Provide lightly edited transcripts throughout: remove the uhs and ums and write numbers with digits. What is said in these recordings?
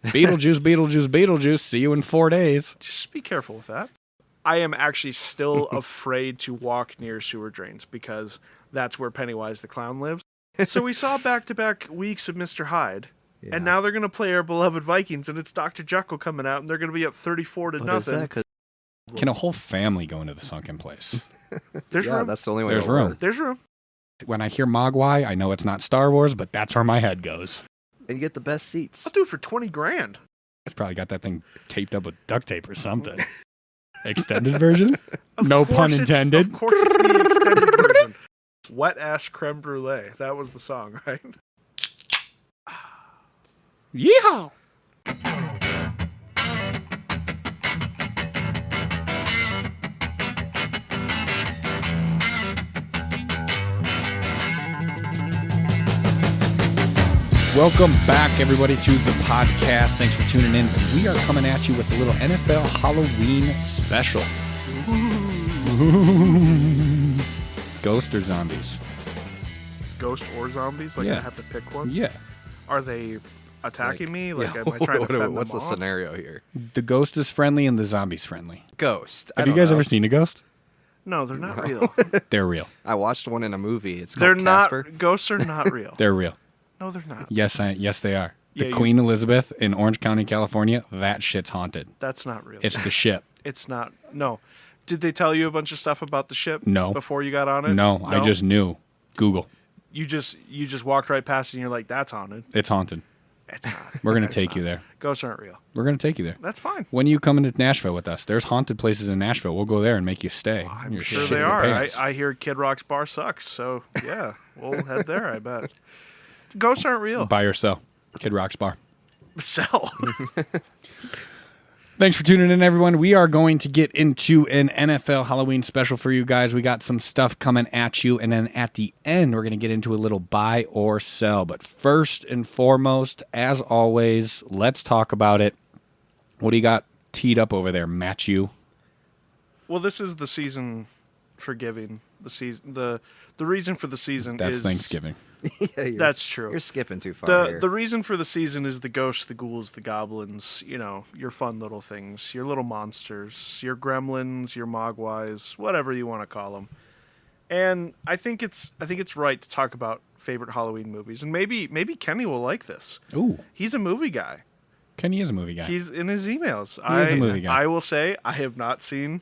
Beetlejuice, Beetlejuice, Beetlejuice. See you in 4 days. Just be careful with that. I am actually still afraid to walk near sewer drains because that's where Pennywise the Clown lives. So we saw back-to-back weeks of Mr. Hyde, and now they're going to play our beloved Vikings, and it's Dr. Jekyll coming out, and they're going to be up 34-0. Can a whole family go into the Sunken Place? There's room. That's the only way. There's room. There's room. When I hear Mogwai, I know it's not Star Wars, but that's where my head goes. And you get the best seats. I'll do it for $20,000. It's probably got that thing taped up with duct tape or something. Extended version? No pun intended. Of course it's the extended version. Wet ass creme brulee. That was the song, right? Yeehaw! Welcome back, everybody, to the podcast. Thanks for tuning in. We are coming at you with a little NFL Halloween special. Ghost or zombies? Ghost or zombies? Like, Yeah. I have to pick one? Yeah. Are they attacking me? Like, Yeah, am I trying to fend them what's the off? scenario here? The ghost is friendly and the zombie's friendly. Ghost. Have you guys ever seen a ghost? No, they're not real. They're real. I watched one in a movie. It's called They're not. Casper. Ghosts are not real. They're real. No, they're not. Yes, they are. Yeah, The Queen Elizabeth in Orange County, California, that shit's haunted. That's not real. It's the ship. It's not. No. Did they tell you a bunch of stuff about the ship? No. Before you got on it? No, I just knew. Google. You just walked right past it and you're like, that's haunted. It's haunted. It's not. We're going to It's take not. you there. Ghosts aren't real. We're going to take you there. That's fine. When you come into Nashville with us, there's haunted places in Nashville. We'll go there and make you stay. I'm You're sure shitting they your are. pants. I hear Kid Rock's bar sucks, so yeah, we'll head there, I bet. Ghosts aren't real. Buy or sell. Kid Rock's bar. Sell. Thanks for tuning in, everyone. We are going to get into an NFL Halloween special for you guys. We got some stuff coming at you, and then at the end, we're going to get into a little buy or sell. But first and foremost, as always, let's talk about it. What do you got teed up over there, Matthew? Well, this is the season for giving. The reason for the season That's is Thanksgiving. Yeah, That's true. You're skipping too far here. The reason for the season is the ghosts, the ghouls, the goblins, your fun little things, your little monsters, your gremlins, your mogwais, whatever you want to call them. And I think it's right to talk about favorite Halloween movies. And maybe Kenny will like this. Ooh. He's a movie guy. Kenny is a movie guy. He's in his emails. He is a movie guy. I will say I have not seen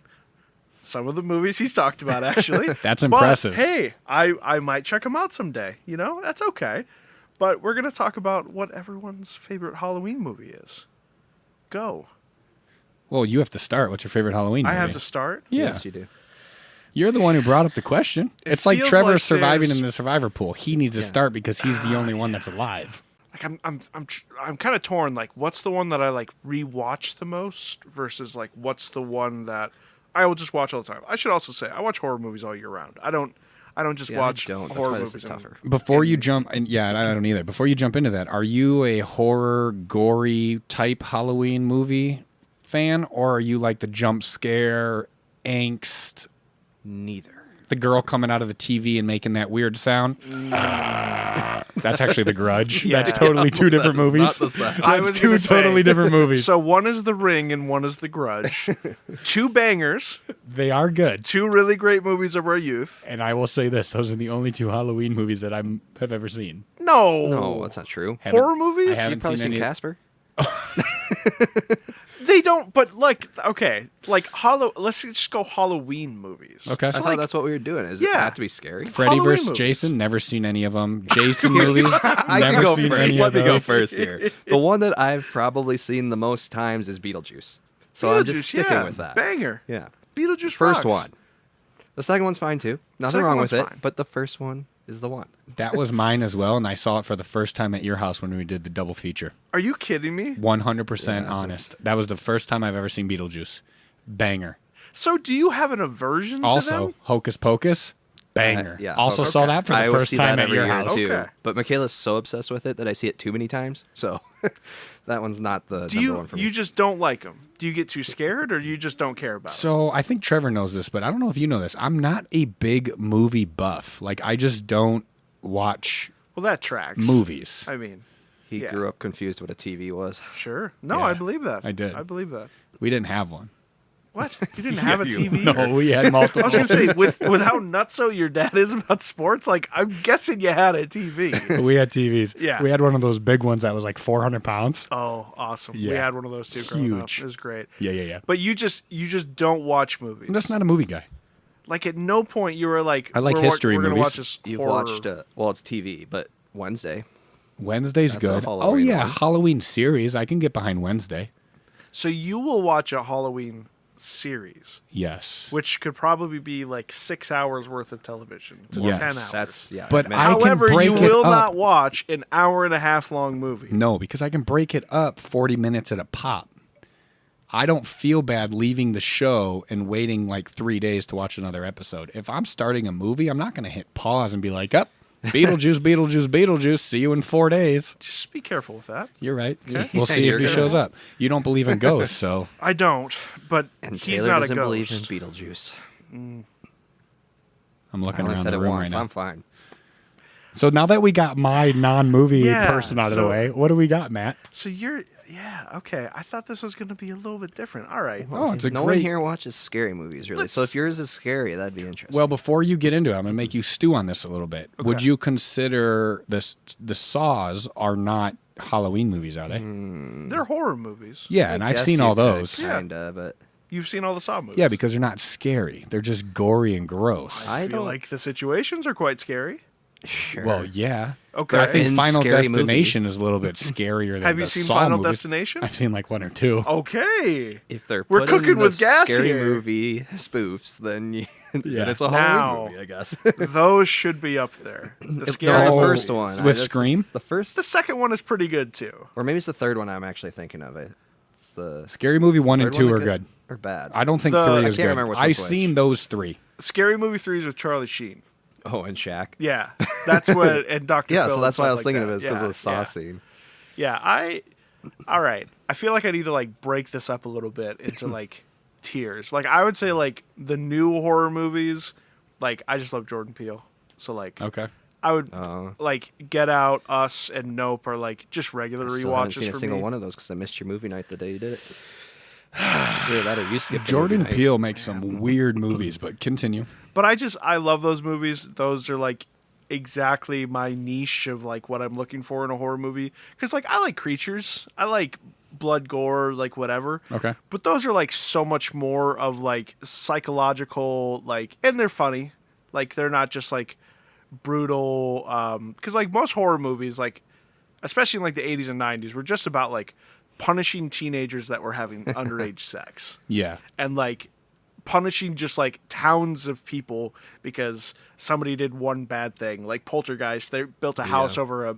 some of the movies he's talked about, actually. That's impressive. But, hey, I might check them out someday. That's okay. But we're going to talk about what everyone's favorite Halloween movie is. Go. Well, you have to start. What's your favorite Halloween movie? I have to start? Yeah. Yes, you do. You're the one who brought up the question. It It's like feels Trevor like surviving there's- in the survivor pool. He needs to start because he's the only one that's alive. Like I'm kind of torn. Like, what's the one that I like rewatch the most versus like what's the one that I will just watch all the time. I should also say I watch horror movies all year round. I don't just watch That's horror why movies. this is tougher. Before you jump, and yeah, I don't either. Before you jump into that, are you a horror, gory type Halloween movie fan, or are you like the jump scare, angst, Neither. the girl coming out of the TV and making that weird sound? That's actually The Grudge. Yeah. That's totally two different movies. not the same. I That's was two gonna say- totally different movies. So one is The Ring and one is The Grudge. Two bangers. They are good. Two really great movies of our youth. And I will say this: those are the only two Halloween movies that I have ever seen. No, that's not true. Horror movies? I haven't You've probably seen seen any- Casper? They don't, but let's just go Halloween movies. Okay. I thought that's what we were doing. Does it Yeah. have to be scary? Freddy Halloween vs. movies. Jason, never seen any of them. Jason movies, I never can go seen first. any Let of me go those. first here. The one that I've probably seen the most times is Beetlejuice. So I'm just Beetlejuice, sticking yeah, with that. Banger. Yeah. Beetlejuice First rocks. one. The second one's fine too. Nothing Second wrong with one's it. fine. But the first one is the one. That was mine as well, and I saw it for the first time at your house when we did the double feature. Are you kidding me? 100% Yeah. honest. That was the first time I've ever seen Beetlejuice. Banger. So do you have an aversion to Also, them? Hocus Pocus. Banger. Yeah. Also Okay. saw that for I the always first see time that at every your year house. too. Okay. But Michaela's so obsessed with it that I see it too many times. So that one's not the Do number one for me. you just don't like them? Do you get too scared, or you just don't care about them? So I think Trevor knows this, but I don't know if you know this. I'm not a big movie buff. Like, I just don't watch Well, that tracks. movies. I mean, He grew up confused what a TV was. Sure. No, Yeah, I believe that. I did. I believe that. We didn't have one. What? You didn't have a TV? No, we had multiple. I was going to say, with how nutso your dad is about sports, like, I'm guessing you had a TV. We had TVs. Yeah. We had one of those big ones that was like 400 pounds. Oh, awesome. We Yeah. had one of those too growing up. Huge. It was great. Yeah. But you just don't watch movies. I'm just not a movie guy. Like, at no point you were like, I like history we're gonna movies. watch this You've horror. watched, well, it's TV, but Wednesday. Wednesday's That's a good. Oh, Halloween yeah. one. Halloween series. I can get behind Wednesday. So you will watch a Halloween series, Yes. which could probably be like 6 hours worth of television to Yes. 10 hours. That's, yeah. But man. I can However, break you it will up. not watch an hour and a half long movie. No, because I can break it up 40 minutes at a pop. I don't feel bad leaving the show and waiting like 3 days to watch another episode. If I'm starting a movie, I'm not going to hit pause and be like, up, Beetlejuice, Beetlejuice, see you in 4 days. Just be careful with that. You're right. We'll see if he shows up. You don't believe in ghosts, so. I don't, but And he's Taylor not a doesn't ghost. believe in Beetlejuice. I'm I looking only around said the it room once. right now. I'm fine. So now that we got my non-movie Yeah, person out of the so- way, what do we got, Matt? So okay. I thought this was going to be a little bit different. All right. Oh, it's a No great. one here watches scary movies, really. So Let's- if yours is scary, that'd be interesting. Well, before you get into it, I'm going to make you stew on this a little bit. Would Okay. you consider the Saws are not Halloween movies, are they? They're horror movies. Yeah, and I've seen all those. Kinda, but You've seen all the Saw movies. Yeah, because they're not scary. They're just gory and gross. I I feel don't- like the situations are quite scary. sure. Well, yeah. Okay. But I think In Final Scary Destination is a little bit scarier than Have you the seen Saw Final movies. Destination? I've seen like one or two. Okay. if they're We're putting cooking the with gas scary here. movie spoofs, then, then it's a Now- Halloween movie, I guess. Those should be up there. The If scary they're the Oh, first one. with that's Scream? The first, The second one is pretty good too. or maybe it's the third one I'm actually thinking of. It's the Scary Movie 1 and third 2 one are that good. Or bad. I don't think The- 3 I is can't good. remember which I've one's which. seen those 3. Scary Movie 3 is with Charlie Sheen. Oh, and Shaq. Yeah, that's what and Dr. Yeah, Phil so that's and why I stuff was like thinking that. of it, because Yeah, of the Saw yeah. scene. Yeah, all right. I feel like I need to like break this up a little bit into like tiers. Like I would say like the new horror movies, like I just love Jordan Peele. So like Okay. I would Oh. like Get Out, Us, and Nope are like just regular I still haven't rewatches seen a for single me. one of those because I missed your movie night the day you did it. Either that or you skipped the Jordan movie night. Peele makes some weird movies, but continue. But I love those movies. Those are like exactly my niche of like what I'm looking for in a horror movie. Because like I like creatures, I like blood, gore, like whatever. Okay. But those are like so much more of like psychological, like, and they're funny. Like they're not just like brutal. Because like most horror movies, like especially in like the 80s and 90s, were just about like punishing teenagers that were having underage sex. Yeah. And like punishing just like towns of people because somebody did one bad thing. Like Poltergeist, they built a house over a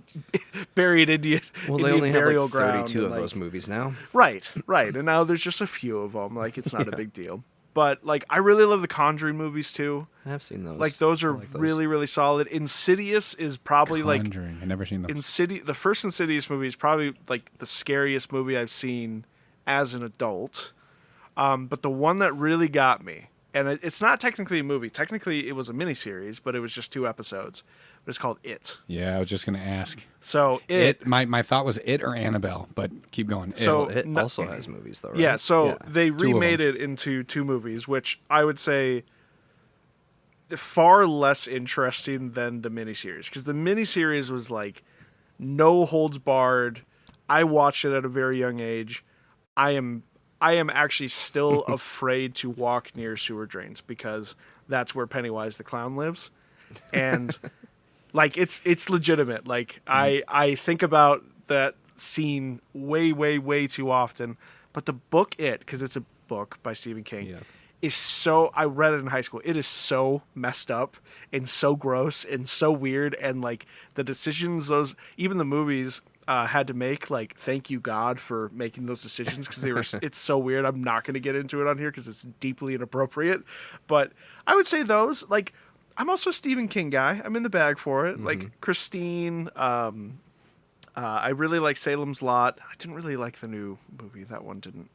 buried Indian, Well, they Indian only have burial like ground. 32 and, of like, those movies now. Right. And now there's just a few of them. Like it's not a big deal. But like I really love the Conjuring movies too. I've seen those. Like those I are like those. really, really solid. Insidious is probably like Conjuring. I've never seen them. the first Insidious movie is probably like the scariest movie I've seen as an adult. But the one that really got me, and it's not technically a movie. Technically, it was a miniseries, but it was just 2 episodes. But it's called It. Yeah, I was just going to ask. So My thought was It or Annabelle, but keep going. So- Well, it no- also has movies, though, right? Yeah, so they of remade it into 2 movies, which I would say far less interesting than the miniseries. Because the miniseries was like no holds barred. I watched it at a very young age. I am actually still afraid to walk near sewer drains because that's where Pennywise the clown lives. And like it's legitimate. Like I think about that scene way too often. But the book because it's a book by Stephen King, Yeah. is so, I read it in high school. It is so messed up and so gross and so weird, and like the decisions even the movies had to make, like, thank you God for making those decisions, because they were it's so weird. I'm not going to get into it on here because it's deeply inappropriate, but I would say those, like, I'm also a Stephen King guy. I'm in the bag for it. Like Christine, I really like Salem's Lot. I didn't really like the new movie. That one didn't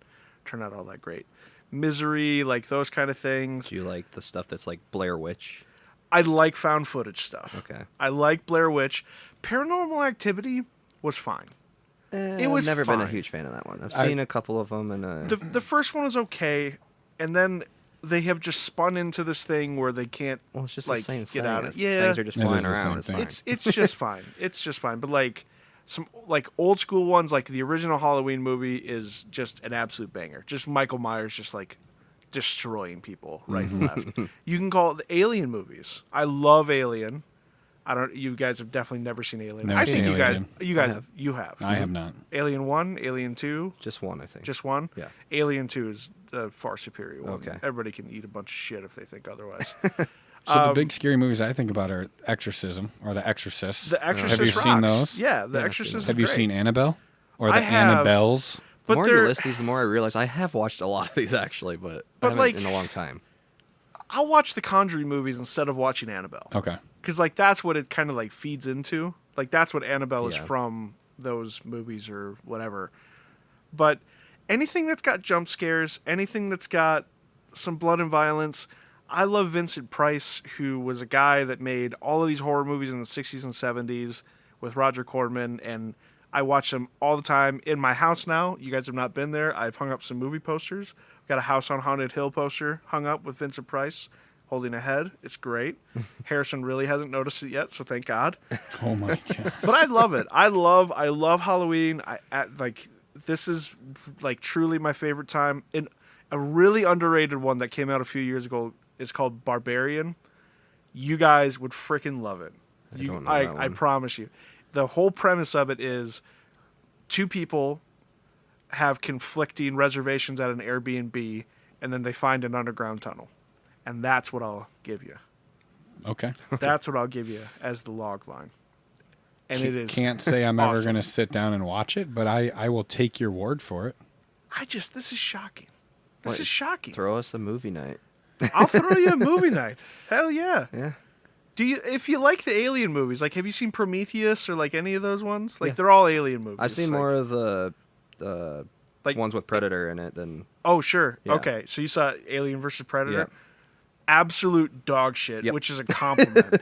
turn out all that great. Misery, like those kind of things. Do you like the stuff that's like Blair Witch? I like found footage stuff. Okay. I like Blair Witch. Paranormal Activity was fine. It was I've never been a fine. huge fan of that one. I've seen a couple of them, and The first one was okay, and then they have just spun into this thing where they can't well, it's just like the same get thing. out of It's- yeah. Things are just It is flying the around. same It's thing. fine. It's just fine. It's just fine. But like some like old school ones, like the original Halloween movie is just an absolute banger. Just Michael Myers just like destroying people right and left. You can call it the Alien movies. I love Alien. I don't. You guys have definitely never seen Alien. Never I seen think Alien. you guys, I have. you have. I have not. Alien 1, Alien 2, Just one, I think. just one. Yeah. Alien 2 is the far superior one. Okay. Everybody can eat a bunch of shit if they think otherwise. So the big scary movies I think about are Exorcism or The Exorcist. The Exorcist Have you seen rocks. those? Yeah, The Yeah, I've Exorcist seen is those. Have you great. seen Annabelle or the I have. Annabelles? The But more they're- you list these, the more I realize I have watched a lot of these actually, but I haven't like- in a long time. I'll watch the Conjuring movies instead of watching Annabelle. Okay. Because like that's what it kind of like feeds into. Like that's what Annabelle is Yeah. from, those movies or whatever. But anything that's got jump scares, anything that's got some blood and violence. I love Vincent Price, who was a guy that made all of these horror movies in the 60s and 70s with Roger Corman, and I watch them all the time in my house now. You guys have not been there. I've hung up some movie posters. Got a House on Haunted Hill poster hung up with Vincent Price holding a head. It's great. Harrison really hasn't noticed it yet, so thank God. Oh my god. But I love it. I love Halloween. Like this is like truly my favorite time. And a really underrated one that came out a few years ago is called Barbarian. You guys would freaking love it. I don't know that I one. promise you. The whole premise of it is two people have conflicting reservations at an Airbnb, and then they find an underground tunnel. And that's what I'll give you. Okay. That's what I'll give you as the log line. And it is Can't say I'm ever awesome. going to sit down and watch it, but I will take your word for it. This is shocking. This What, is shocking. Throw us a movie night. I'll throw you a movie night. Hell yeah. Yeah. If you like the Alien movies, like have you seen Prometheus or like any of those ones? Like Yeah. they're all Alien movies. I've seen like, more of the like ones with Predator in it than Oh, sure. Yeah. Okay. So you saw Alien versus Predator? Yep. Absolute dog shit, Yep. which is a compliment.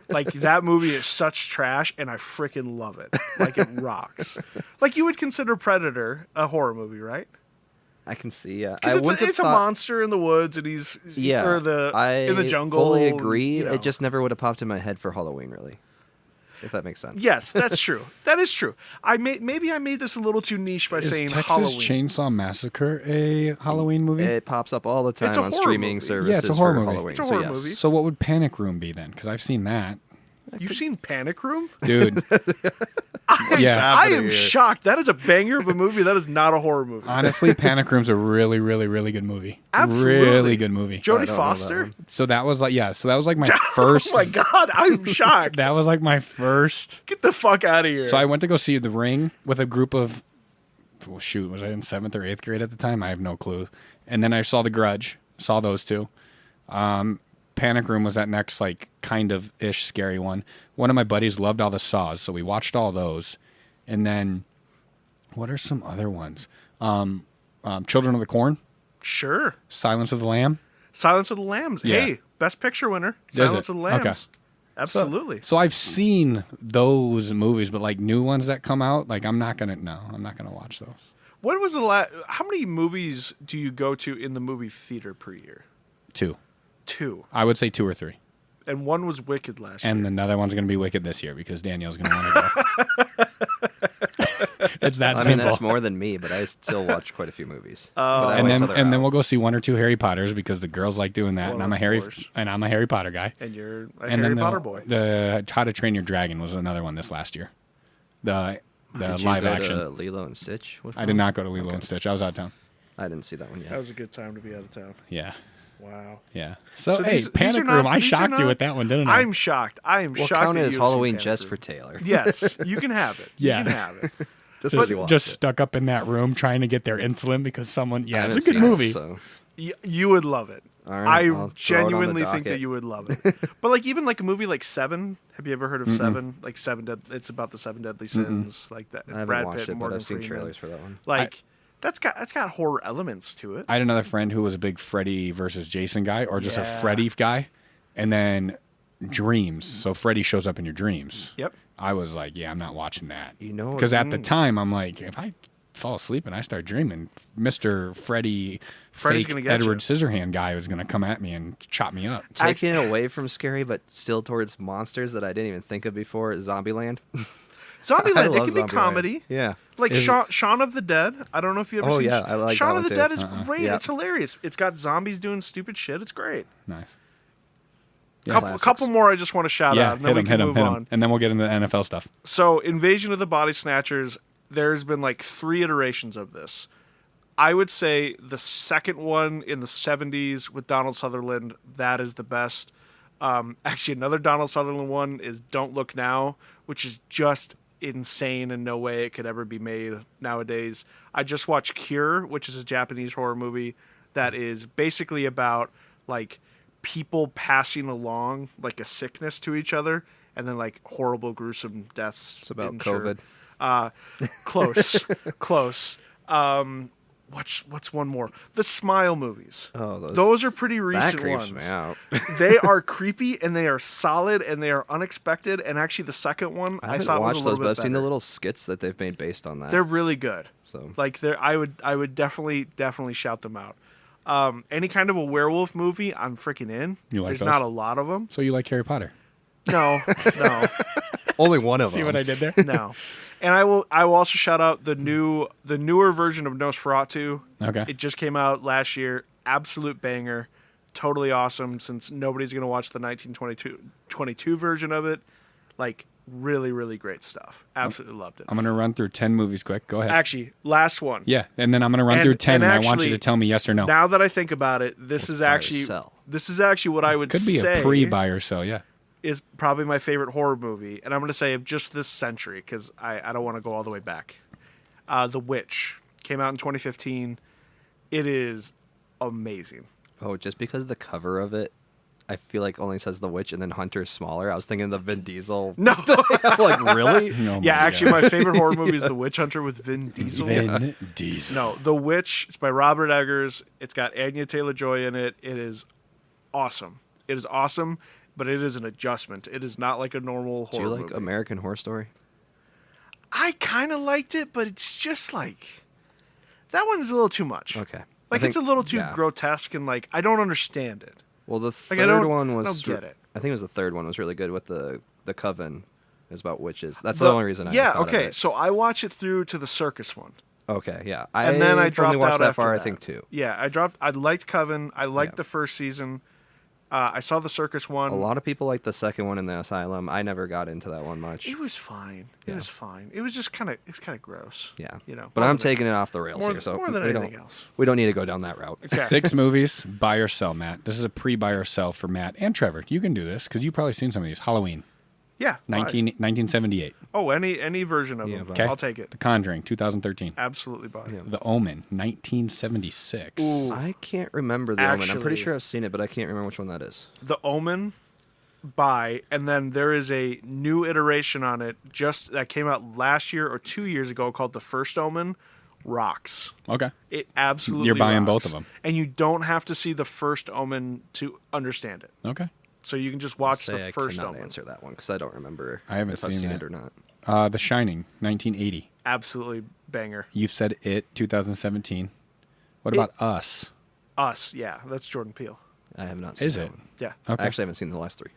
Like that movie is such trash and I freaking love it. Like it rocks. Like you would consider Predator a horror movie, right? I can see. Yeah, I Because wouldn't have it's a thought- monster in the woods and he's Yeah, or in the jungle. fully and, agree. you know. It just never would have popped in my head for Halloween, really. If that makes sense. Yes, that's true. That is true. Maybe I made this a little too niche by Is saying Texas Halloween. Chainsaw Massacre a Halloween movie? It pops up all the time It's a on horror streaming movie. services Yeah, it's a horror for movie. Halloween. It's a so horror yes. movie. So what would Panic Room be then? Because I've seen that. You've seen Panic Room? Dude, Yeah. I am here? shocked. That is a banger of a movie. That is not a horror movie. honestly, Panic Room's a really, really, really good movie. Absolutely. Really good movie. I Jodie don't know that Foster? one. So that was like, my first. Oh my god, I'm shocked. That was like my first. Get the fuck out of here. So I went to go see The Ring with a group of, well, shoot, was I in 7th or 8th grade at the time? I have no clue. And then I saw The Grudge, saw those two. Panic Room was that next, like, kind of ish scary one. One of my buddies loved all the Saws, so we watched all those. And then, what are some other ones? Children of the Corn, Sure. Silence of the Lamb. Silence of the Lambs. Yeah. Hey, best picture winner. Does Silence it? of the Lambs. Okay. Absolutely. So I've seen those movies, but like new ones that come out, like I'm not gonna watch those. What was the how many movies do you go to in the movie theater per year? 2. 2. I would say 2 or 3. And one was Wicked last year. And another one's going to be Wicked this year because Danielle's going to want to go. It's that I mean, simple. that's more than me, but I still watch quite a few movies. Oh. But I and wait then till they're and then out. we'll go see 1 or 2 Harry Potters because the girls like doing that, Well, and I'm a of Harry Potter guy. And you're a And Harry then Potter boy. the How to Train Your Dragon was another one this last year. The Did you live go action. to Lilo and Stitch with I them? did not go to Lilo and Stitch. I was out of town. I didn't see that one yet. That was a good time to be out of town. Yeah, Wow. yeah. So, So hey, these are Panic not- Room. I these are shocked you not- with that one, didn't I? I'm shocked. I am We'll shocked. count that it as you have seen Halloween Panic just Room. for Taylor. Yes, you can have it. Yes. You can have it. Just just, 'cause you watched just it. stuck up in that room trying to get their insulin because someone. I Yeah, it's a haven't good seen it, movie. so- You would love it. All right, I'll I throw it on the genuinely think that docket. you would love it. But like even like a movie like Seven. Have you ever heard of Seven? Like it's about the 7 deadly sins. Like that. I haven't Brad watched Pitt, it, but Morgan I've seen Freeman. trailers for that one. Like that's got horror elements to it. I had another friend who was a big Freddy versus Jason guy, or just a Yeah. Freddy guy, and then dreams. So Freddy shows up in your dreams. Yep. I was like, yeah, I'm not watching that. You know, Because at the time, I'm like, if I fall asleep and I start dreaming, Mr. Freddy's Freddy's fake gonna get Edward you. Scissorhand guy was going to come at me and chop me up. taking it away from scary, but still towards monsters that I didn't even think of before, Zombieland. Zombieland, I it love can be Zombieland. comedy. Yeah. Like Is- Shaun of the Dead. I don't know if you ever Oh, seen yeah, I like Shaun that of the one, Dead too. is great. Yeah. It's hilarious. It's got zombies doing stupid shit. It's great. Nice. Couple more I just want to shout Yeah, out, and then we can move on. And then we'll get into the NFL stuff. So, Invasion of the Body Snatchers, there's been like 3 iterations of this. I would say the second one in the 70s with Donald Sutherland, that is the best. Actually, another Donald Sutherland one is Don't Look Now, which is just insane and no way it could ever be made nowadays. I just watched Cure, which is a Japanese horror movie that is basically about like people passing along like a sickness to each other and then like horrible, gruesome deaths. It's about ensued. COVID. Close. What's one more? The Smile movies. Oh, those are pretty that recent creeps ones. me out. They are creepy and they are solid and they are unexpected. And actually, the second one I I haven't thought was a watched little those, bit but I've seen the better. little skits that they've made based on that. They're really good. So Like I would definitely shout them out. Any kind of a werewolf movie, I'm freaking in. You like There's those? not a lot of them. So you like Harry Potter? No. only one of See them. what I did there? No. And I will also shout out the newer version of Nosferatu. Okay. It just came out last year. Absolute banger. Totally awesome since nobody's going to watch the 1922 version of it. Like really, really great stuff. Absolutely loved it. I'm going to run through 10 movies quick. Go ahead. Actually, last one. Yeah, and then I'm going to run through 10 and I want you to tell me yes or no. Now that I think about it, this is buy or actually sell? what I would Could be say a pre-buy or so, yeah. is probably my favorite horror movie, and I'm going to say of just this century because I don't want to go all the way back. The Witch came out in 2015. It is amazing. Oh, just because the cover of it, I feel like only says The Witch and then Hunter's smaller. I was thinking the Vin Diesel. No, I'm like, really? Oh my yeah, actually, God. my favorite horror movie is The Witch Hunter with Vin Diesel. Vin Diesel. No, The Witch. It's by Robert Eggers. It's got Anya Taylor-Joy in it. It is awesome. It is awesome, but it is an adjustment. It is not like a normal Do horror you like movie. American Horror Story? I kind of liked it, but it's just like that one's a little too much. Okay. Like I it's a think- little too yeah. grotesque and like I don't understand it. Well, the Like, I third don't- one I was. don't get it. I think it was the third one was really good with the coven. It's about witches. That's the only reason I thought of okay. it. So I watched it through to the circus one, Okay, yeah. and then I only dropped watched out that after far, that. I think, too. Yeah, I liked Coven. I liked Yeah. the first season. I saw the circus one. A lot of people like the second one in the asylum. I never got into that one much. It was fine. It Yeah. was fine. It was just kind of gross. Yeah. You know. But more I'm than- taking it off the rails more, here, so more than we anything don't else. we don't need to go down that route. Okay. 6 movies, buy or sell, Matt. This is a pre-buy or sell for Matt and Trevor. You can do this because you've probably seen some of these. Halloween, Yeah. 1978. Oh, any version of Yeah, them. but- Okay. I'll take it. The Conjuring, 2013. Absolutely buy. Yeah. The Omen, 1976. Ooh. I can't remember the Omen. I'm pretty Actually- sure I've seen it, but I can't remember which one that is. The Omen buy, and then there is a new iteration on it just that came out last year or 2 years ago called The First Omen. Rocks. Okay. It absolutely You're buying rocks. both of 'em. And you don't have to see The First Omen to understand it. Okay. So you can just watch Say The I First cannot Omen. answer that one because I don't remember I haven't if I've seen seen it. it or not. The Shining, 1980. Absolutely banger. You've said It, 2017. What about Us? Us, yeah. That's Jordan Peele. I have not seen Is that it? one. Yeah. Okay. I actually haven't seen the last 3.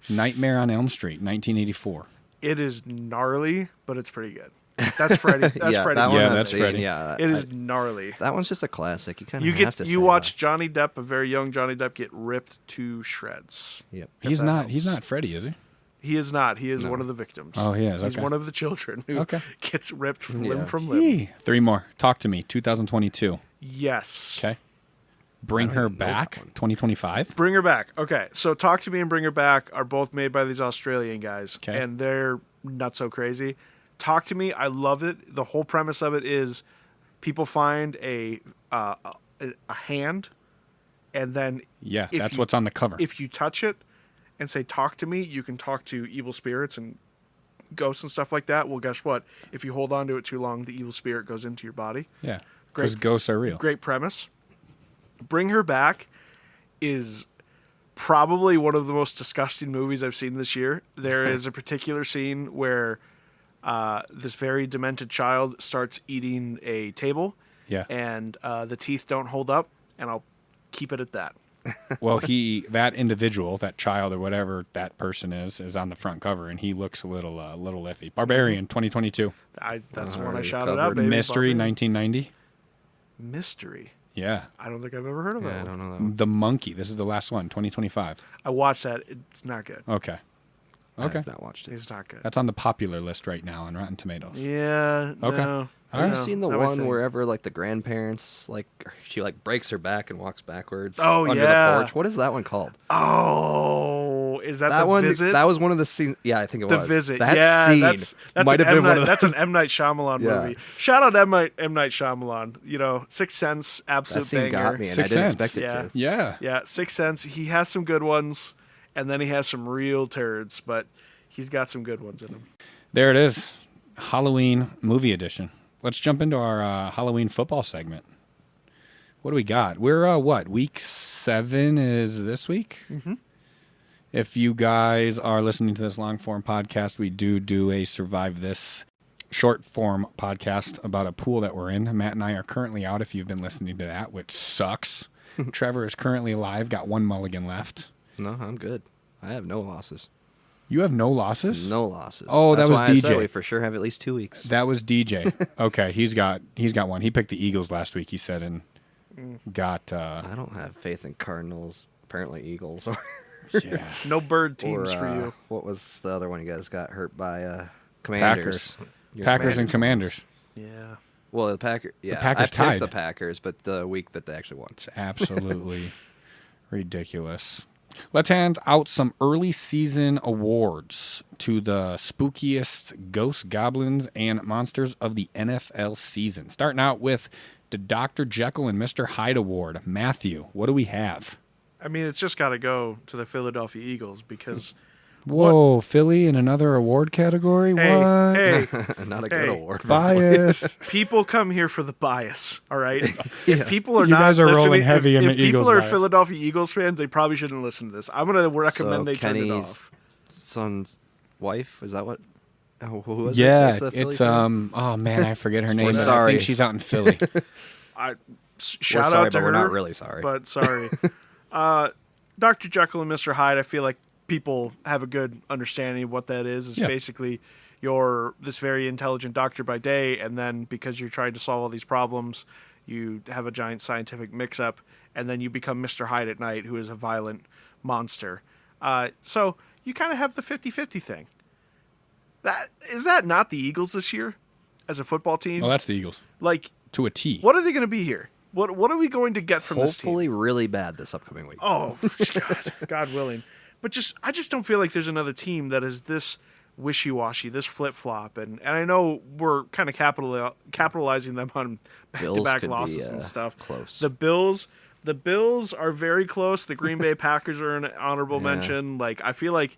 Nightmare on Elm Street, 1984. It is gnarly, but it's pretty good. That's Freddy. That's yeah, Freddy. that one Yeah, I've that's seen, Freddy. Yeah, It is gnarly. that one's just a classic. You kind You of have to say watch that. Johnny Depp, a very young Johnny Depp, get ripped to shreds. Yep. He's that not. helps. He's not Freddy, is he? He is not. He is No. one of the victims. Oh, he is, He's okay. one of the children who Okay. gets ripped limb Yeah. from limb. Yee. 3 more. Talk to Me, 2022. Yes. Okay. Bring I don't Her even know that Back, one. 2025. Bring Her Back. Okay, so Talk to Me and Bring Her Back are both made by these Australian guys, Okay. and they're not so crazy. Talk to Me, I love it. The whole premise of it is people find a hand, and then Yeah, if that's you- what's on the cover. if you touch it and say "Talk to me," you can talk to evil spirits and ghosts and stuff like that. Well, guess what? If you hold on to it too long, the evil spirit goes into your body. Yeah, Great. because ghosts are real. Great premise. Bring Her Back is probably one of the most disgusting movies I've seen this year. There is a particular scene where this very demented child starts eating a table, and the teeth don't hold up, and I'll keep it at that. Well, that individual, that child or whatever that person is on the front cover, and he looks a little iffy. Barbarian, 2022. That's the one I shouted out, baby. Mystery, 1990. Mystery? Yeah. I don't think I've ever heard of that. I don't know that one. The Monkey. This is the last one, 2025. I watched that. It's not good. Okay. I have not watched it. It's not good. That's on the popular list right now on Rotten Tomatoes. Yeah. Okay. No, All Have you right. seen the not my one thing. wherever like the grandparents she breaks her back and walks backwards Oh, under yeah. the porch? What is that one called? Oh, is that That the one. Visit? That was one of the scenes. Yeah, I think it The was. Visit. That yeah, scene that's might have been one of That's those. an M. Night Shyamalan Yeah. movie. Shout out M. Night Shyamalan. You know, Sixth Sense, That absolute scene banger. got me, and I Sixth didn't Sense. expect it to. Yeah. Yeah, Sixth Sense. He has some good ones, and then he has some real turds, but he's got some good ones in him. There it is. Halloween movie edition. Let's jump into our Halloween football segment. What do we got? We're, week 7 is this week? Mm-hmm. If you guys are listening to this long-form podcast, we do a Survive This short-form podcast about a pool that we're in. Matt and I are currently out, if you've been listening to that, which sucks. Trevor is currently alive, got 1 mulligan left. No, I'm good. I have no losses. You have no losses? No losses. Oh, that That's was why I said DJ. we for sure have at least 2 weeks. That was DJ. Okay, he's got one. He picked the Eagles last week, he said, and got I don't have faith in Cardinals. Apparently, Eagles. yeah. No bird teams or, for you. What was the other one you guys got hurt by? Commanders. Your Packers and Commanders. Yeah. Well, the Packers. Yeah, Packers I picked tied. the Packers, but the week that they actually won. It's absolutely ridiculous. Let's hand out some early season awards to the spookiest ghosts, goblins, and monsters of the NFL season. Starting out with the Dr. Jekyll and Mr. Hyde Award. Matthew, what do we have? I mean, it's just got to go to the Philadelphia Eagles because Whoa, Philly in another award category? What? hey, Not a good Hey. award. Bias. people come here for the bias, all right? If people are You not guys are listening, rolling heavy if in the people Eagles are bias. Philadelphia Eagles fans, they probably shouldn't listen to this. I'm going to recommend they turn it Kenny's off. son's wife, is that what? Oh, who was Yeah, it? That's a Philly it's fan? oh man, I forget her name. We're but I sorry. think she's out in Philly. I We're shout sorry, out to but her. we're not really sorry. But sorry. Dr. Jekyll and Mr. Hyde, I feel like people have a good understanding of what that is. It's Yeah. basically you're this very intelligent doctor by day, and then because you're trying to solve all these problems, you have a giant scientific mix-up, and then you become Mr. Hyde at night, who is a violent monster. So you kind of have the 50-50 thing. Is that not the Eagles this year as a football team? Well, that's the Eagles Like, to a T. what are they going to be here? What are we going to get from this team? Hopefully really bad this upcoming week. Oh, God willing. But I just don't feel like there's another team that is this wishy-washy, this flip-flop. And I know we're kind of capitalizing them on Bills back-to-back could be, losses and stuff. close. The Bills are very close. The Green Bay Packers are an honorable Yeah. mention. Like I feel like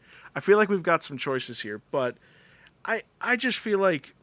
we've got some choices here, but I just feel like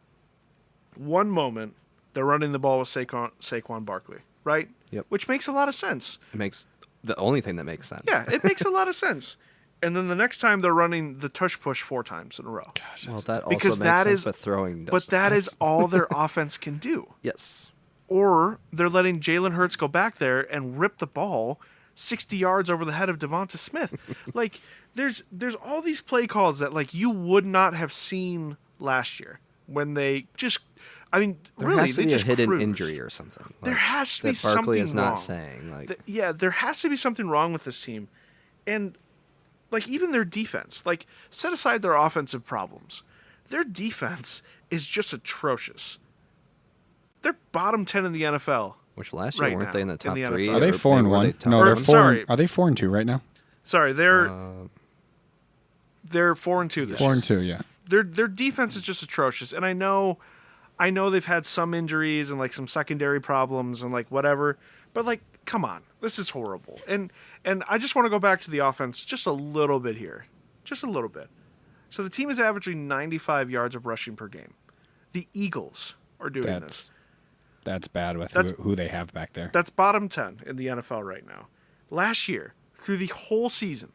one moment they're running the ball with Saquon Barkley, right? Yep. Which makes a lot of sense. It makes the only thing that makes sense. Yeah, it makes a lot of sense. And then the next time they're running the tush push 4 times in a row. Well, that also Because makes that sense, is- but throwing But doesn't. that is all their offense can do. Yes. Or they're letting Jalen Hurts go back there and rip the ball 60 yards over the head of Devonta Smith. Like there's all these play calls that like you would not have seen last year when they just There really has to they be a just hidden cruised. injury or something. There has to be that Barkley something is not wrong. saying. Like There has to be something wrong with this team. And like even their defense, like set aside their offensive problems. Their defense is just atrocious. They're bottom 10 in the NFL. which last year Right weren't now, they in the in top the 3? NFL. Are they or 4-1? were they No, top they're one? 4. Sorry. Are they 4-2 right now? Sorry, they're 4-2 this year. 4-2, yeah. Their defense is just atrocious, and I know they've had some injuries and like some secondary problems and like whatever, but like come on, this is horrible. And I just want to go back to the offense just a little bit here, just a little bit. So the team is averaging 95 yards of rushing per game. The Eagles are doing this. That's bad with That's- who they have back there. That's bottom 10 in the NFL right now. Last year, through the whole season,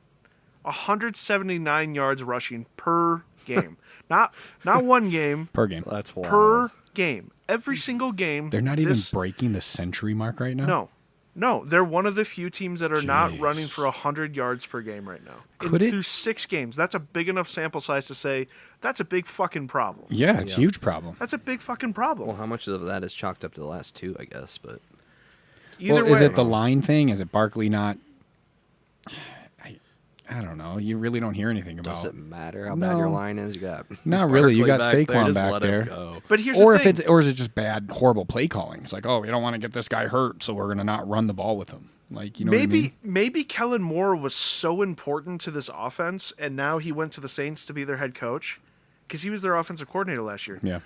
179 yards rushing per game. Not one game. Per game. That's wild. Per game. Every single game. They're not even breaking the century mark right now? No. They're one of the few teams that are not Jeez. running for 100 yards per game right now. Through 6 games. That's a big enough sample size to say that's a big fucking problem. Yeah, it's a huge problem. That's a big fucking problem. Well, how much of that is chalked up to the last 2, I guess, but... Either way, is it the line thing? Is it Barkley not... I don't know. You really don't hear anything about. Does it matter how bad your line is? You got not really. You got Barkley Saquon Just back let there. him go. But here's or the if thing. it's or is it just bad, horrible play calling? It's like, oh, we don't want to get this guy hurt, so we're gonna not run the ball with him. Like, you know, maybe Kellen Moore was so important to this offense, and now he went to the Saints to be their head coach because he was their offensive coordinator last year. Yeah.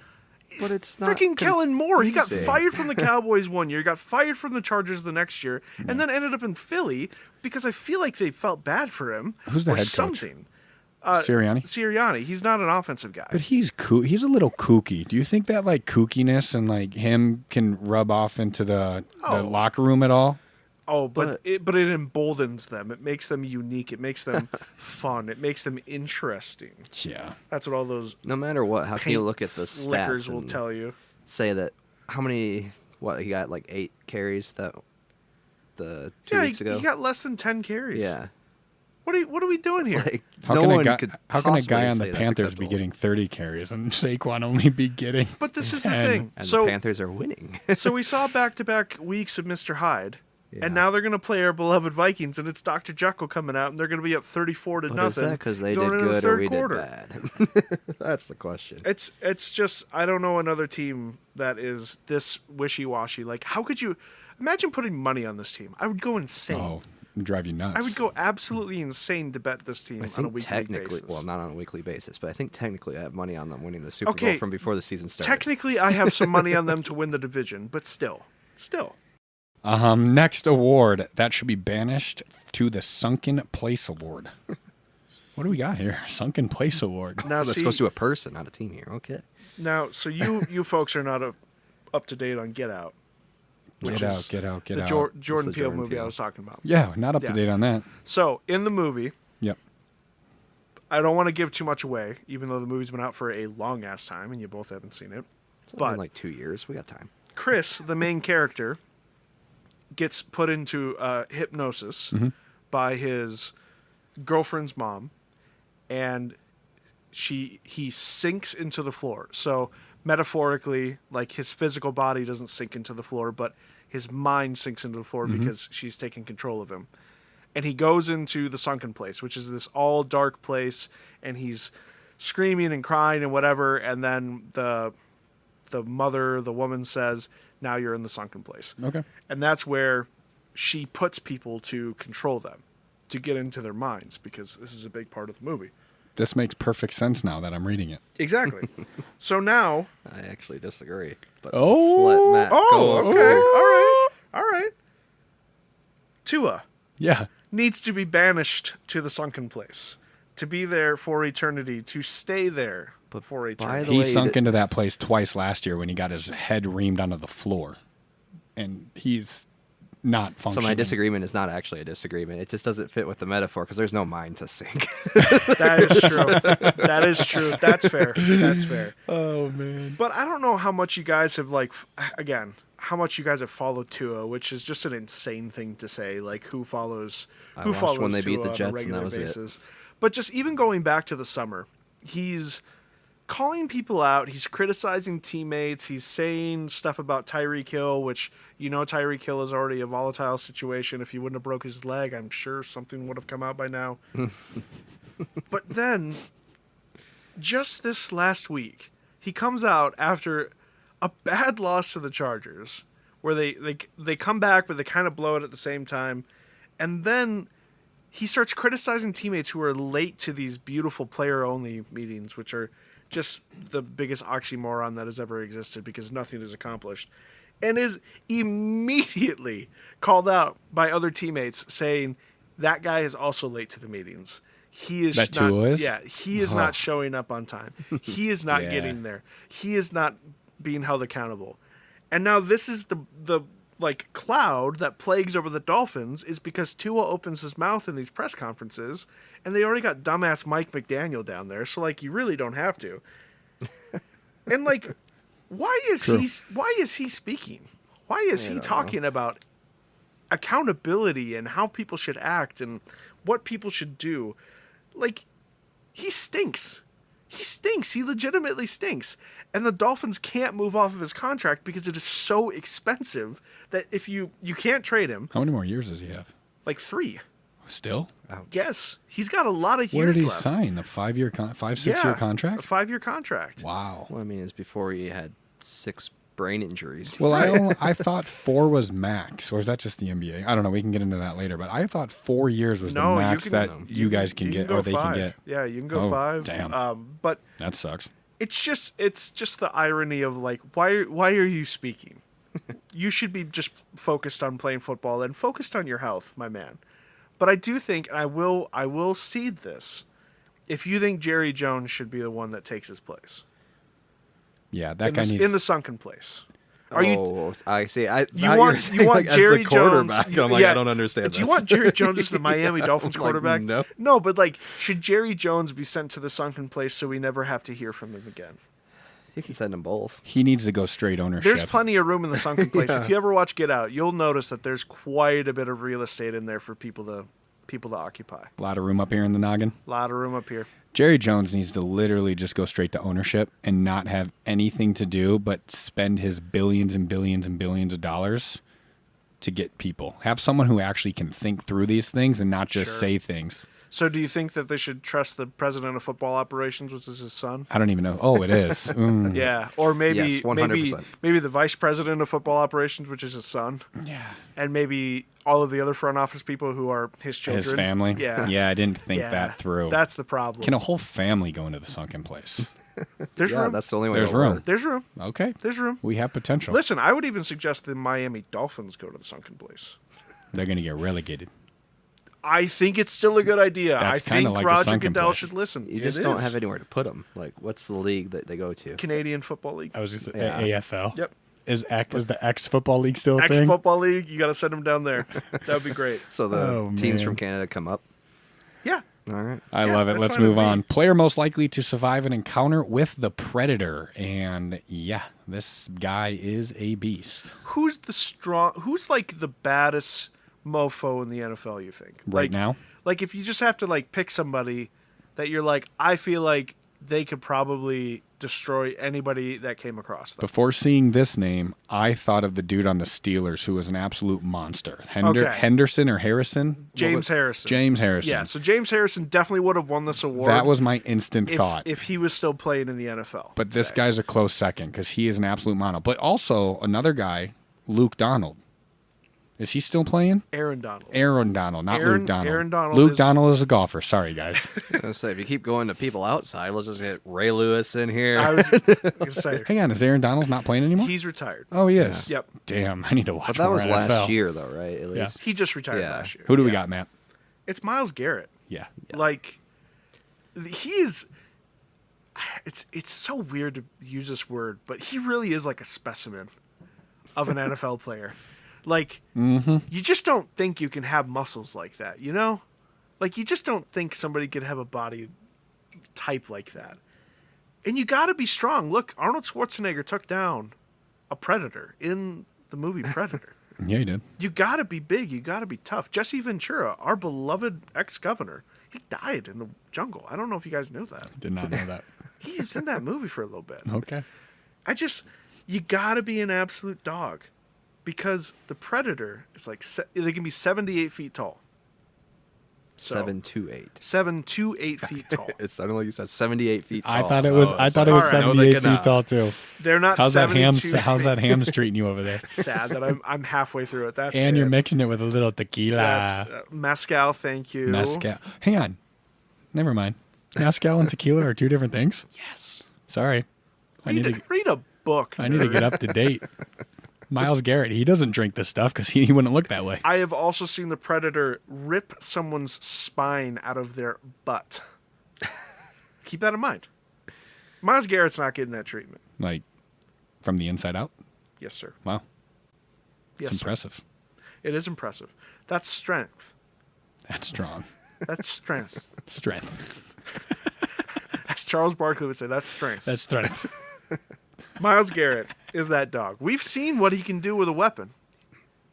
But it's not freaking Kellen Moore. He got confusing. fired from the Cowboys one year, got fired from the Chargers the next year, and then ended up in Philly because I feel like they felt bad for him. Who's the or head coach? something. Sirianni. He's not an offensive guy. But he's he's a little kooky. Do you think that like kookiness and like him can rub off into the locker room at all? Oh, but it emboldens them. It makes them unique. It makes them fun. It makes them interesting. Yeah. That's what all those No matter what, how can you look at the slickers stats will and tell you. say that how many, he got like 8 carries that the 2 weeks ago? He got less than 10 carries. Yeah. What are we doing here? Like, How no can one a guy, could how can a guy possibly on the say that's Panthers be acceptable. getting 30 carries and Saquon only be getting But this is 10? the thing. And So the Panthers are winning. so we saw back-to-back weeks of Mr. Hyde. Yeah. And now they're going to play our beloved Vikings, and it's Dr. Jekyll coming out, and they're going to be up 34 to But nothing. is that because they going did into the good or third we quarter. did bad? That's the question. It's just, I don't know another team that is this wishy-washy. Like, how could you imagine putting money on this team? I would go insane. Oh, it'd drive you nuts. I would go absolutely insane to bet this team I on a think weekly technically, basis. well, not on a weekly basis, but I think technically I have money on them winning the Super Okay, Bowl from before the season started. Technically, I have some money on them to win the division, but still. Next award that should be banished to the Sunken Place Award. What do we got here? Sunken Place Award. Now, That's supposed to a person, not a team here. Okay. Now, so you folks are not up to date on Get Out. Get out. The Jordan Peele movie I was talking about. Yeah, not up to date on that. So, in the movie, Yep. I don't want to give too much away, even though the movie's been out for a long-ass time, and you both haven't seen it. It's only But been like 2 years. We got time. Chris, the main character, gets put into hypnosis by his girlfriend's mom, and he sinks into the floor. So metaphorically, like his physical body doesn't sink into the floor, but his mind sinks into the floor because she's taking control of him. And he goes into the Sunken Place, which is this all dark place, and he's screaming and crying and whatever, and then the woman says, now you're in the Sunken Place. Okay. And that's where she puts people to control them, to get into their minds, because this is a big part of the movie. This makes perfect sense now that I'm reading it. Exactly. So now... I actually disagree. But Oh. let's let Matt go. okay. All right. Tua Yeah. needs to be banished to the Sunken Place, to be there for eternity, to stay there for by eternity. the He way, sunk into that place twice last year when he got his head reamed onto the floor. And he's not So functioning. my disagreement is not actually a disagreement. It just doesn't fit with the metaphor because there's no mind to sink. That is true. That is true. That's fair. That's fair. Oh, man. But I don't know how much you guys have, how much you guys have followed Tua, which is just an insane thing to say. Like, who follows watched when they beat Tua the Jets, on a and that regular was it. basis? But just even going back to the summer, he's calling people out. He's criticizing teammates. He's saying stuff about Tyreek Hill, which, Tyreek Hill is already a volatile situation. If he wouldn't have broke his leg, I'm sure something would have come out by now. But then, just this last week, he comes out after a bad loss to the Chargers, where they come back, but they kind of blow it at the same time. And then he starts criticizing teammates who are late to these beautiful player-only meetings, which are just the biggest oxymoron that has ever existed because nothing is accomplished, and is immediately called out by other teammates saying that guy is also late to the meetings. He is That not, Tua is? Yeah, he is not showing up on time. He is not Yeah. getting there. He is not being held accountable. And now this is the like cloud that plagues over the Dolphins is because Tua opens his mouth in these press conferences, and they already got dumbass Mike McDaniel down there, so like you really don't have to. And like, why is he speaking? Why is he talking about accountability and how people should act and what people should do? Like, he stinks. He stinks. He legitimately stinks. And the Dolphins can't move off of his contract because it is so expensive that if you can't trade him. How many more years does he have? Like 3. Still? Ouch. Yes. He's got a lot of years Where did he left. sign? A 5-year, 6-year contract? A 5-year contract. Wow. Well, I mean, it's before he had 6 brain injuries. Well, I thought 4 was max, or is that just the NBA? I don't know. We can get into that later, but I thought 4 years was the max you guys can get, or they 5. can get. Yeah, you can go 5. Damn. But That sucks. it's just the irony of like, why are you speaking? You should be just focused on playing football and focused on your health, my man. But I do think, and I will cede this, if you think Jerry Jones should be the one that takes his place. Yeah, that guy needs needs... in the sunken place. I see. You want Jerry as the Jones? quarterback. I'm like, yeah, I don't understand. Do you want Jerry Jones as the Miami Dolphins Like, quarterback? no. No, but like, should Jerry Jones be sent to the sunken place so we never have to hear from him again? You can send them both. He needs to go straight ownership. There's plenty of room in the sunken place. If you ever watch Get Out, you'll notice that there's quite a bit of real estate in there for people to occupy. A lot of room up here in the noggin. A lot of room up here. Jerry Jones needs to literally just go straight to ownership and not have anything to do but spend his billions and billions and billions of dollars to get people. Have someone who actually can think through these things and not just say things. So do you think that they should trust the president of football operations, which is his son? I don't even know. Oh, it is. Mm. Yeah, or maybe Yes, 100%. maybe the vice president of football operations, which is his son. Yeah. And maybe all of the other front office people who are his children. His family? Yeah. Yeah, I didn't think that through. That's the problem. Can a whole family go into the sunken place? There's room. That's the only way. There's it'll room. work. There's room. Okay. There's room. We have potential. Listen, I would even suggest the Miami Dolphins go to the sunken place. They're going to get relegated. I think it's still a good idea. That's I think kinda like the Roger sunken Goodell place. should listen. You just don't have anywhere to put them. Like, what's the league that they go to? Canadian Football League. I was just Yeah. AFL. Yep. Is the X Football League still a Ex thing? Football League. You got to send them down there. That would be great. So the Oh, teams man. from Canada come up. Yeah. All right. I Yeah, love it. that's Let's fine with move me. on. Player most likely to survive an encounter with the Predator. And yeah, this guy is a beast. Who's like the baddest mofo in the NFL, you think? Right now? Like if you just have to like pick somebody that you're like, I feel like they could probably destroy anybody that came across them. Before seeing this name, I thought of the dude on the Steelers who was an absolute monster. Okay. Henderson or Harrison? James Harrison. James Harrison. Yeah, so James Harrison definitely would have won this award. That was my instant thought. If he was still playing in the NFL. But this guy's a close second because he is an absolute mono. But also another guy, Luke Donald. Is he still playing? Aaron Donald. Aaron Donald, not Aaron- Luke Donald. Aaron Donald Luke is- Donald is a golfer. Sorry, guys. I was gonna say, if you keep going to people outside, we'll just get Ray Lewis in here. I was going to say, Hang on, is Aaron Donald's not playing anymore? he's retired. Oh, he is. Yep. Damn, I need to watch But that more was NFL. last year, though, right? At Yeah. least. He just retired Yeah. last year. Who do we Yeah. got, Matt? It's Myles Garrett. Yeah. Like, he's... It's so weird to use this word, but he really is like a specimen of an NFL player. Like, you just don't think you can have muscles like that, you know? Like, you just don't think somebody could have a body type like that. And you got to be strong. Look, Arnold Schwarzenegger took down a predator in the movie Predator. Yeah, he did. You got to be big. You got to be tough. Jesse Ventura, our beloved ex-governor, he died in the jungle. I don't know if you guys knew that. Did not know that. He's in that movie for a little bit. Okay. You got to be an absolute dog. Because the predator is like, they can be 7 to 8 feet tall. So, 7 to 8. 7 to 8 feet tall. It sounded like you said 78 feet tall. I thought it was All right. No, they 78 feet cannot. tall too. They're not How's that 72 how's that ham's treating you over there? Sad that I'm halfway through it. That's And it. you're mixing it with a little tequila. That's, mezcal, thank you. Mezcal. Hang on. Never mind. Mezcal and tequila are two different things. Yes. Sorry. I need to read a book. I need to get up to date. Myles Garrett, he doesn't drink this stuff because he wouldn't look that way. I have also seen the predator rip someone's spine out of their butt. Keep that in mind. Myles Garrett's not getting that treatment. Like, from the inside out? Yes, sir. Wow. Yes, It's sir. impressive. It is impressive. That's strength. That's strong. That's strength. Strength. As Charles Barkley would say, that's strength. That's strength. Myles Garrett is that dog. We've seen what he can do with a weapon.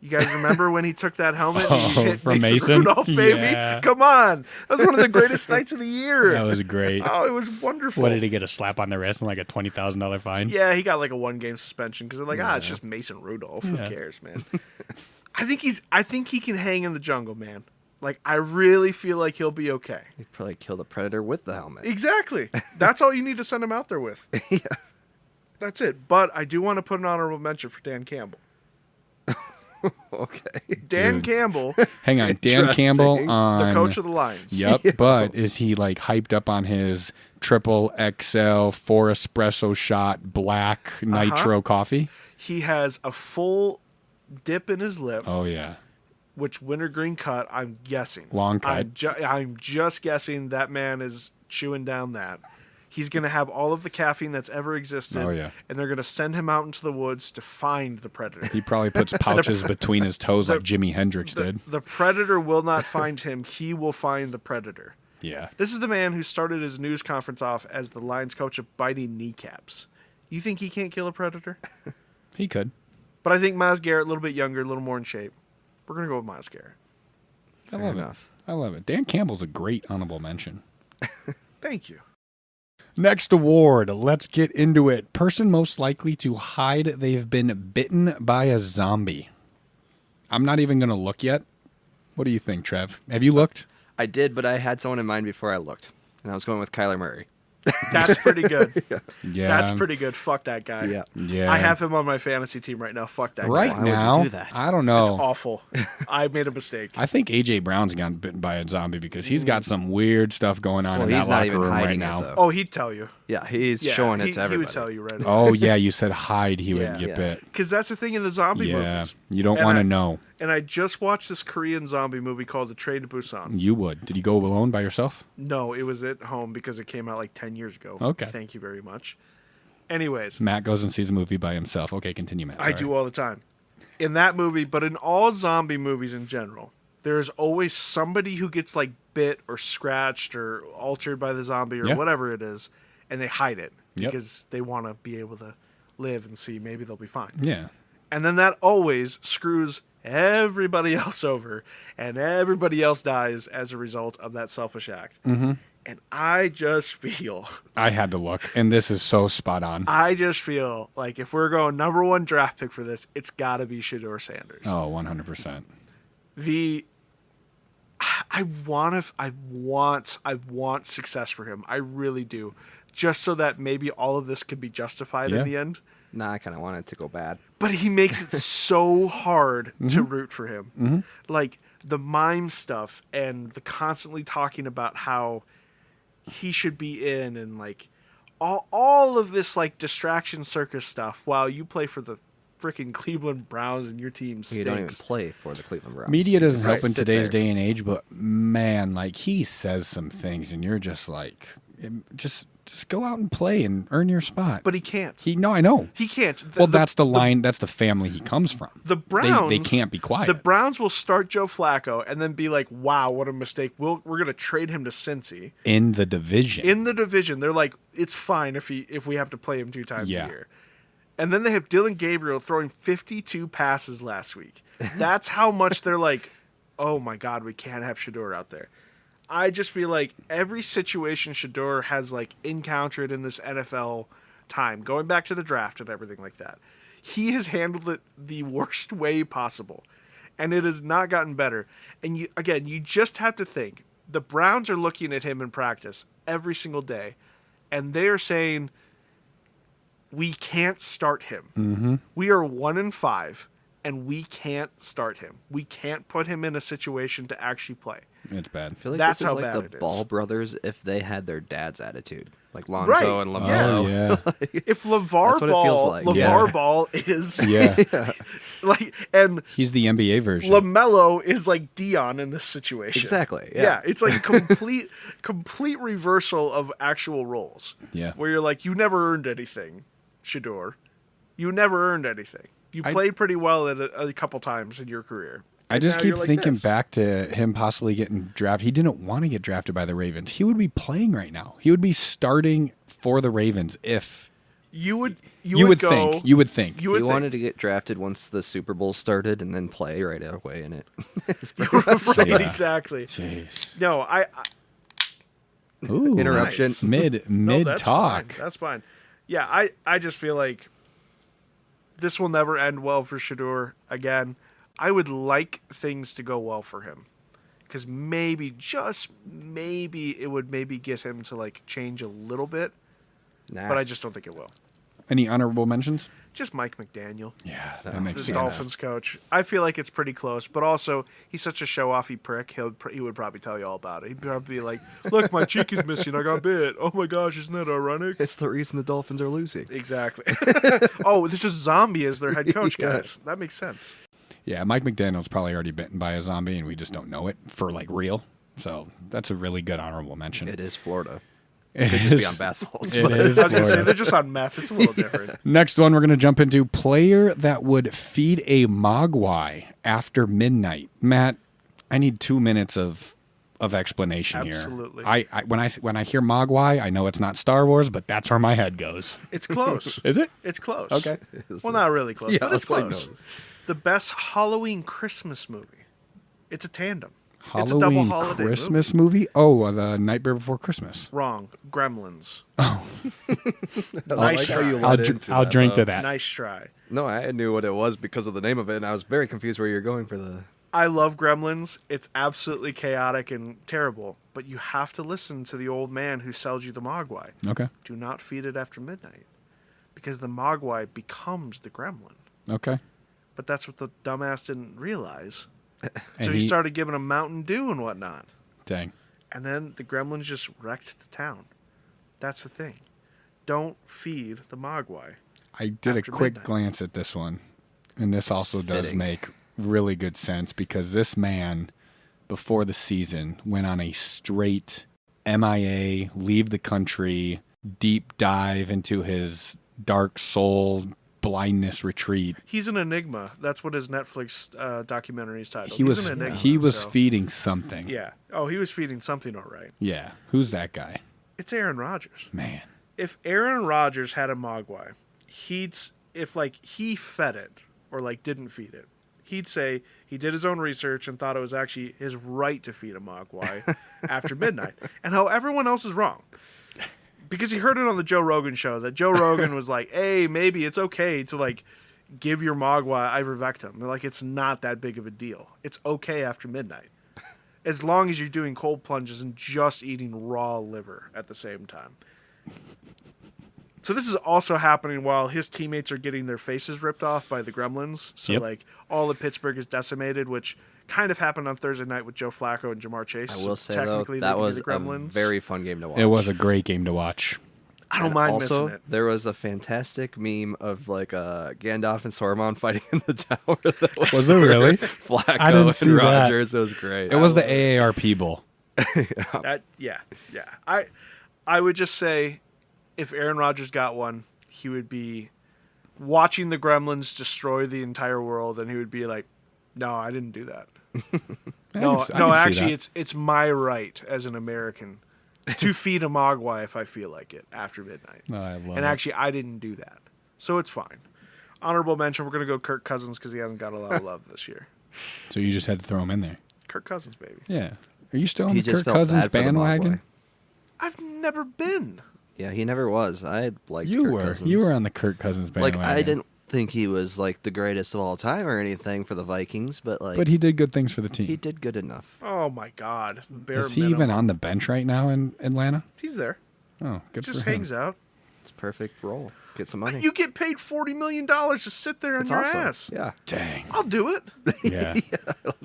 You guys remember when he took that helmet and he hit from Mason Mason? Rudolph, baby? Yeah. Come on. That was one of the greatest nights of the year. That was great. Oh, it was wonderful. What did he get? A slap on the wrist and like a $20,000 fine? Yeah, he got like a 1-game suspension because they're like, it's just Mason Rudolph. Who cares, man? I think he can hang in the jungle, man. Like, I really feel like he'll be okay. He'd probably kill the predator with the helmet. Exactly. That's all you need to send him out there with. Yeah. That's it. But I do want to put an honorable mention for Dan Campbell. Okay. Dan Dude. Campbell, Hang on. Dan Interesting. Campbell on... the coach of the Lions. Yep, but is he like hyped up on his triple XL 4 espresso shot black nitro coffee? He has a full dip in his lip, Oh yeah. which wintergreen cut, I'm guessing. Long cut. I'm just guessing that man is chewing down that. He's going to have all of the caffeine that's ever existed. Oh, yeah. And they're going to send him out into the woods to find the predator. He probably puts pouches between his toes like Jimi Hendrix did. The predator will not find him. He will find the predator. Yeah. This is the man who started his news conference off as the Lions coach of biting kneecaps. You think he can't kill a predator? He could. But I think Myles Garrett, a little bit younger, a little more in shape. We're going to go with Myles Garrett. I Fair love enough. it. I love it. Dan Campbell's a great honorable mention. Thank you. Next award, let's get into it. Person most likely to hide they've been bitten by a zombie. I'm not even going to look yet. What do you think, Trev? Have you looked? I did, but I had someone in mind before I looked. And I was going with Kyler Murray. That's pretty good. Yeah. That's pretty good. Fuck that guy. Yeah. Yeah. I have him on my fantasy team right now. Fuck that Right guy. Why would you now, do that? I don't It's know. awful. I made a mistake. I think AJ Brown's gotten bitten by a zombie because he's got some weird stuff going on Well, in that he's not locker even room right hiding it, now. though. Oh, he'd tell you. Yeah, he's Yeah, showing it he to everybody. would tell you right away. Oh yeah, you said hide, he would Yeah. get Yeah. bit. Because that's the thing in the zombie Yeah, movies. you don't And want to I- know. And I just watched this Korean zombie movie called The Train to Busan. You would. Did you go alone by yourself? No, it was at home because it came out like 10 years ago. Okay. Thank you very much. Anyways, Matt goes and sees a movie by himself. Okay, continue, Matt. I Sorry. do all the time. In that movie, but in all zombie movies in general, there's always somebody who gets like bit or scratched or altered by the zombie or Yeah. whatever it is, and they hide it Yep. because they want to be able to live and see maybe they'll be fine. Yeah. And then that always screws everybody else over, and everybody else dies as a result of that selfish act. Mm-hmm. And I just feel I had to look, and this is so spot on. like if we're going number one draft pick for this, it's got to be Shedeur Sanders. Oh, 100%. I want success for him. I really do, just so that maybe all of this could be justified Yeah. in the end. Nah, I kind of wanted it to go bad. But he makes it so hard to root for him. Like the mime stuff and the constantly talking about how he should be in and like all of this like distraction circus stuff while you play for the freaking Cleveland Browns and your team stinks. You don't even play for the Cleveland Browns. Media doesn't You help in sit today's there. day and age, but man, like he says some things, and you're just like, just go out and play and earn your spot. But he can't. No, I know. He can't. Well, that's the line. That's the family he comes from. The Browns, they can't be quiet. The Browns will start Joe Flacco and then be like, "Wow, what a mistake! We're going to trade him to Cincy in the division. in the division." They're like, "It's fine if we have to play him 2 times Yeah. a year." And then they have Dylan Gabriel throwing 52 passes last week. That's how much they're like, "Oh my God, we can't have Shedeur out there." I just feel like every situation Shedeur has like encountered in this NFL time, going back to the draft and everything like that, he has handled it the worst way possible, and it has not gotten better. And you just have to think the Browns are looking at him in practice every single day, and they are saying, "We can't start him. Mm-hmm. We are 1-5, and we can't start him. We can't put him in a situation to actually play." It's bad. I feel like That's this is how like bad it the is. Ball brothers if they had their dad's attitude, like Lonzo Right. and Yeah. LaMelo. Oh yeah, If LeVar That's what it feels like. LeVar Yeah. Ball is yeah. like, and He's the NBA version. LaMelo is like Dion in this situation. Exactly. Yeah, Yeah. it's like complete reversal of actual roles. Yeah. Where you're like, you never earned anything, Shedeur. You never earned anything. You played pretty well at a couple times in your career. I just now keep you're like thinking this. back to him possibly getting drafted. He didn't want to get drafted by the Ravens. He would be playing right now. He would be starting for the Ravens if You would think. You would think. You would He think. wanted to get drafted once the Super Bowl started and then play right away in it. Right, Yeah. exactly. Jeez. No, I Ooh, Interruption. Nice. Mid no, that's talk. Fine. That's fine. Yeah, I just feel like this will never end well for Shador again. I would like things to go well for him. Because maybe, just maybe, it would maybe get him to like change a little bit. Nah. But I just don't think it will. Any honorable mentions? Just Mike McDaniel, Yeah, The that makes the sense. Dolphins coach. I feel like it's pretty close, but also he's such a show-offy prick. He would probably tell you all about it. He'd probably be like, "Look, my cheek is missing. I got bit. Oh my gosh, isn't that ironic?" It's the reason the Dolphins are losing. Exactly. Oh, this is Zombie as their head coach, Yeah. guys. That makes sense. Yeah, Mike McDaniel's probably already bitten by a zombie, and we just don't know it for like real. So that's a really good honorable mention. It is Florida. It Could just is. be on bath salts. It but- is I was gonna say Florida. they're just on meth. It's a little different. Next one, we're going to jump into player that would feed a mogwai after midnight. Matt, I need 2 minutes of explanation Absolutely. here. When I hear mogwai, I know it's not Star Wars, but that's where my head goes. It's close. Is it? It's close. Okay. Well, not really close, Yeah, but it's it's like close. no. The best Halloween Christmas movie. It's a tandem. It's a double Halloween holiday Christmas movie? Oh, the Nightmare Before Christmas. Wrong. Gremlins. I Nice like how try. you I'll, led dr- into I'll that, drink though. to that. Nice try. No, I knew what it was because of the name of it, and I was very confused where you're going for the. I love Gremlins. It's absolutely chaotic and terrible, but you have to listen to the old man who sells you the mogwai. Okay. Do not feed it after midnight, because the mogwai becomes the gremlin. Okay. But that's what the dumbass didn't realize. So And he started giving him Mountain Dew and whatnot. Dang. And then the gremlins just wrecked the town. That's the thing. Don't feed the mogwai. I did a After quick midnight. glance at this one, and this also does fitting. make really good sense because this man, before the season, went on a straight MIA, leave the country, deep dive into his dark soul blindness retreat. He's an enigma. That's what his Netflix documentary is titled. He He's was an enigma, he was so- feeding something. Yeah. Oh, he was feeding something all right. Yeah. Who's that guy? It's Aaron Rodgers. Man. If Aaron Rodgers had a mogwai, if he fed it or like didn't feed it, he'd say he did his own research and thought it was actually his right to feed a mogwai after midnight, and how everyone else is wrong. Because he heard it on the Joe Rogan show that Joe Rogan was like, "Hey, maybe it's okay to like give your mogwai ivermectin." They're like, it's not that big of a deal. It's okay after midnight, as long as you're doing cold plunges and just eating raw liver at the same time. So this is also happening while his teammates are getting their faces ripped off by the Gremlins. So Yep. like all of Pittsburgh is decimated, which kind of happened on Thursday night with Joe Flacco and Jamar Chase. I So will say though, technically they that could be was the a Gremlins. very fun game to watch. It was a great game to watch. I don't And mind also, missing it. there was a fantastic meme of like Gandalf and Saruman fighting in the tower. That Was it really? Flacco I didn't see and that. Rogers. It was great. It was the AARP Bowl. Yeah. I would just say if Aaron Rodgers got one, he would be watching the Gremlins destroy the entire world, and he would be like, "No, I didn't do that. I No, can see actually, that. it's my right as an American to feed a mogwai if I feel like it after midnight. Oh, I love And it. actually, I didn't do that, so it's fine." Honorable mention: we're gonna go Kirk Cousins because he hasn't got a lot of love this year. So you just had to throw him in there. Kirk Cousins, baby. Yeah. Are you still on He the just Kirk felt Cousins bad for the bandwagon? Mogwai. I've never been. Yeah, he never was. I liked You Kirk were. Cousins. You were on the Kirk Cousins Like, bandwagon. I didn't think he was like the greatest of all time or anything for the Vikings, but like But he did good things for the team. he did good enough. Oh my God, bare Is he even minimum. on the bench right now in Atlanta? He's there. Oh, good Just for him. hangs out. It's a perfect role. Get some money. You get paid $40 million to sit there on It's your awesome. ass. Yeah. Dang. I'll do it. Yeah.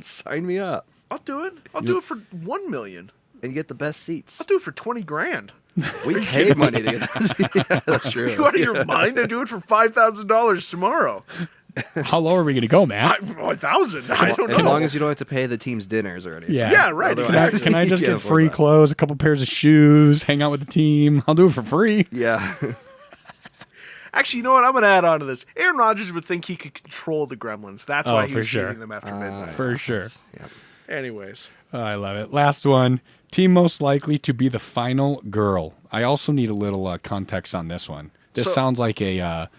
Sign me up I'll do it. I'll do it for $1 million. and get the best seats. I'll do it for $20,000. We paid money to get that. Yeah, that's true. You out of your mind? I do it for $5,000 tomorrow. How low are we going to go, Matt? 1,000. I don't know. As long as you don't have to pay the team's dinners or anything. Yeah. Yeah, right. Otherwise- Can I, Exactly. can I just You can't get afford free that. clothes, a couple pairs of shoes, hang out with the team? I'll do it for free. Yeah. Actually, you know what? I'm going to add on to this. Aaron Rodgers would think he could control the Gremlins. That's why he was feeding them after midnight. For sure. Yep. Anyways. I love it. Last one. Team most likely to be the final girl. I also need a little context on this one. This sounds like a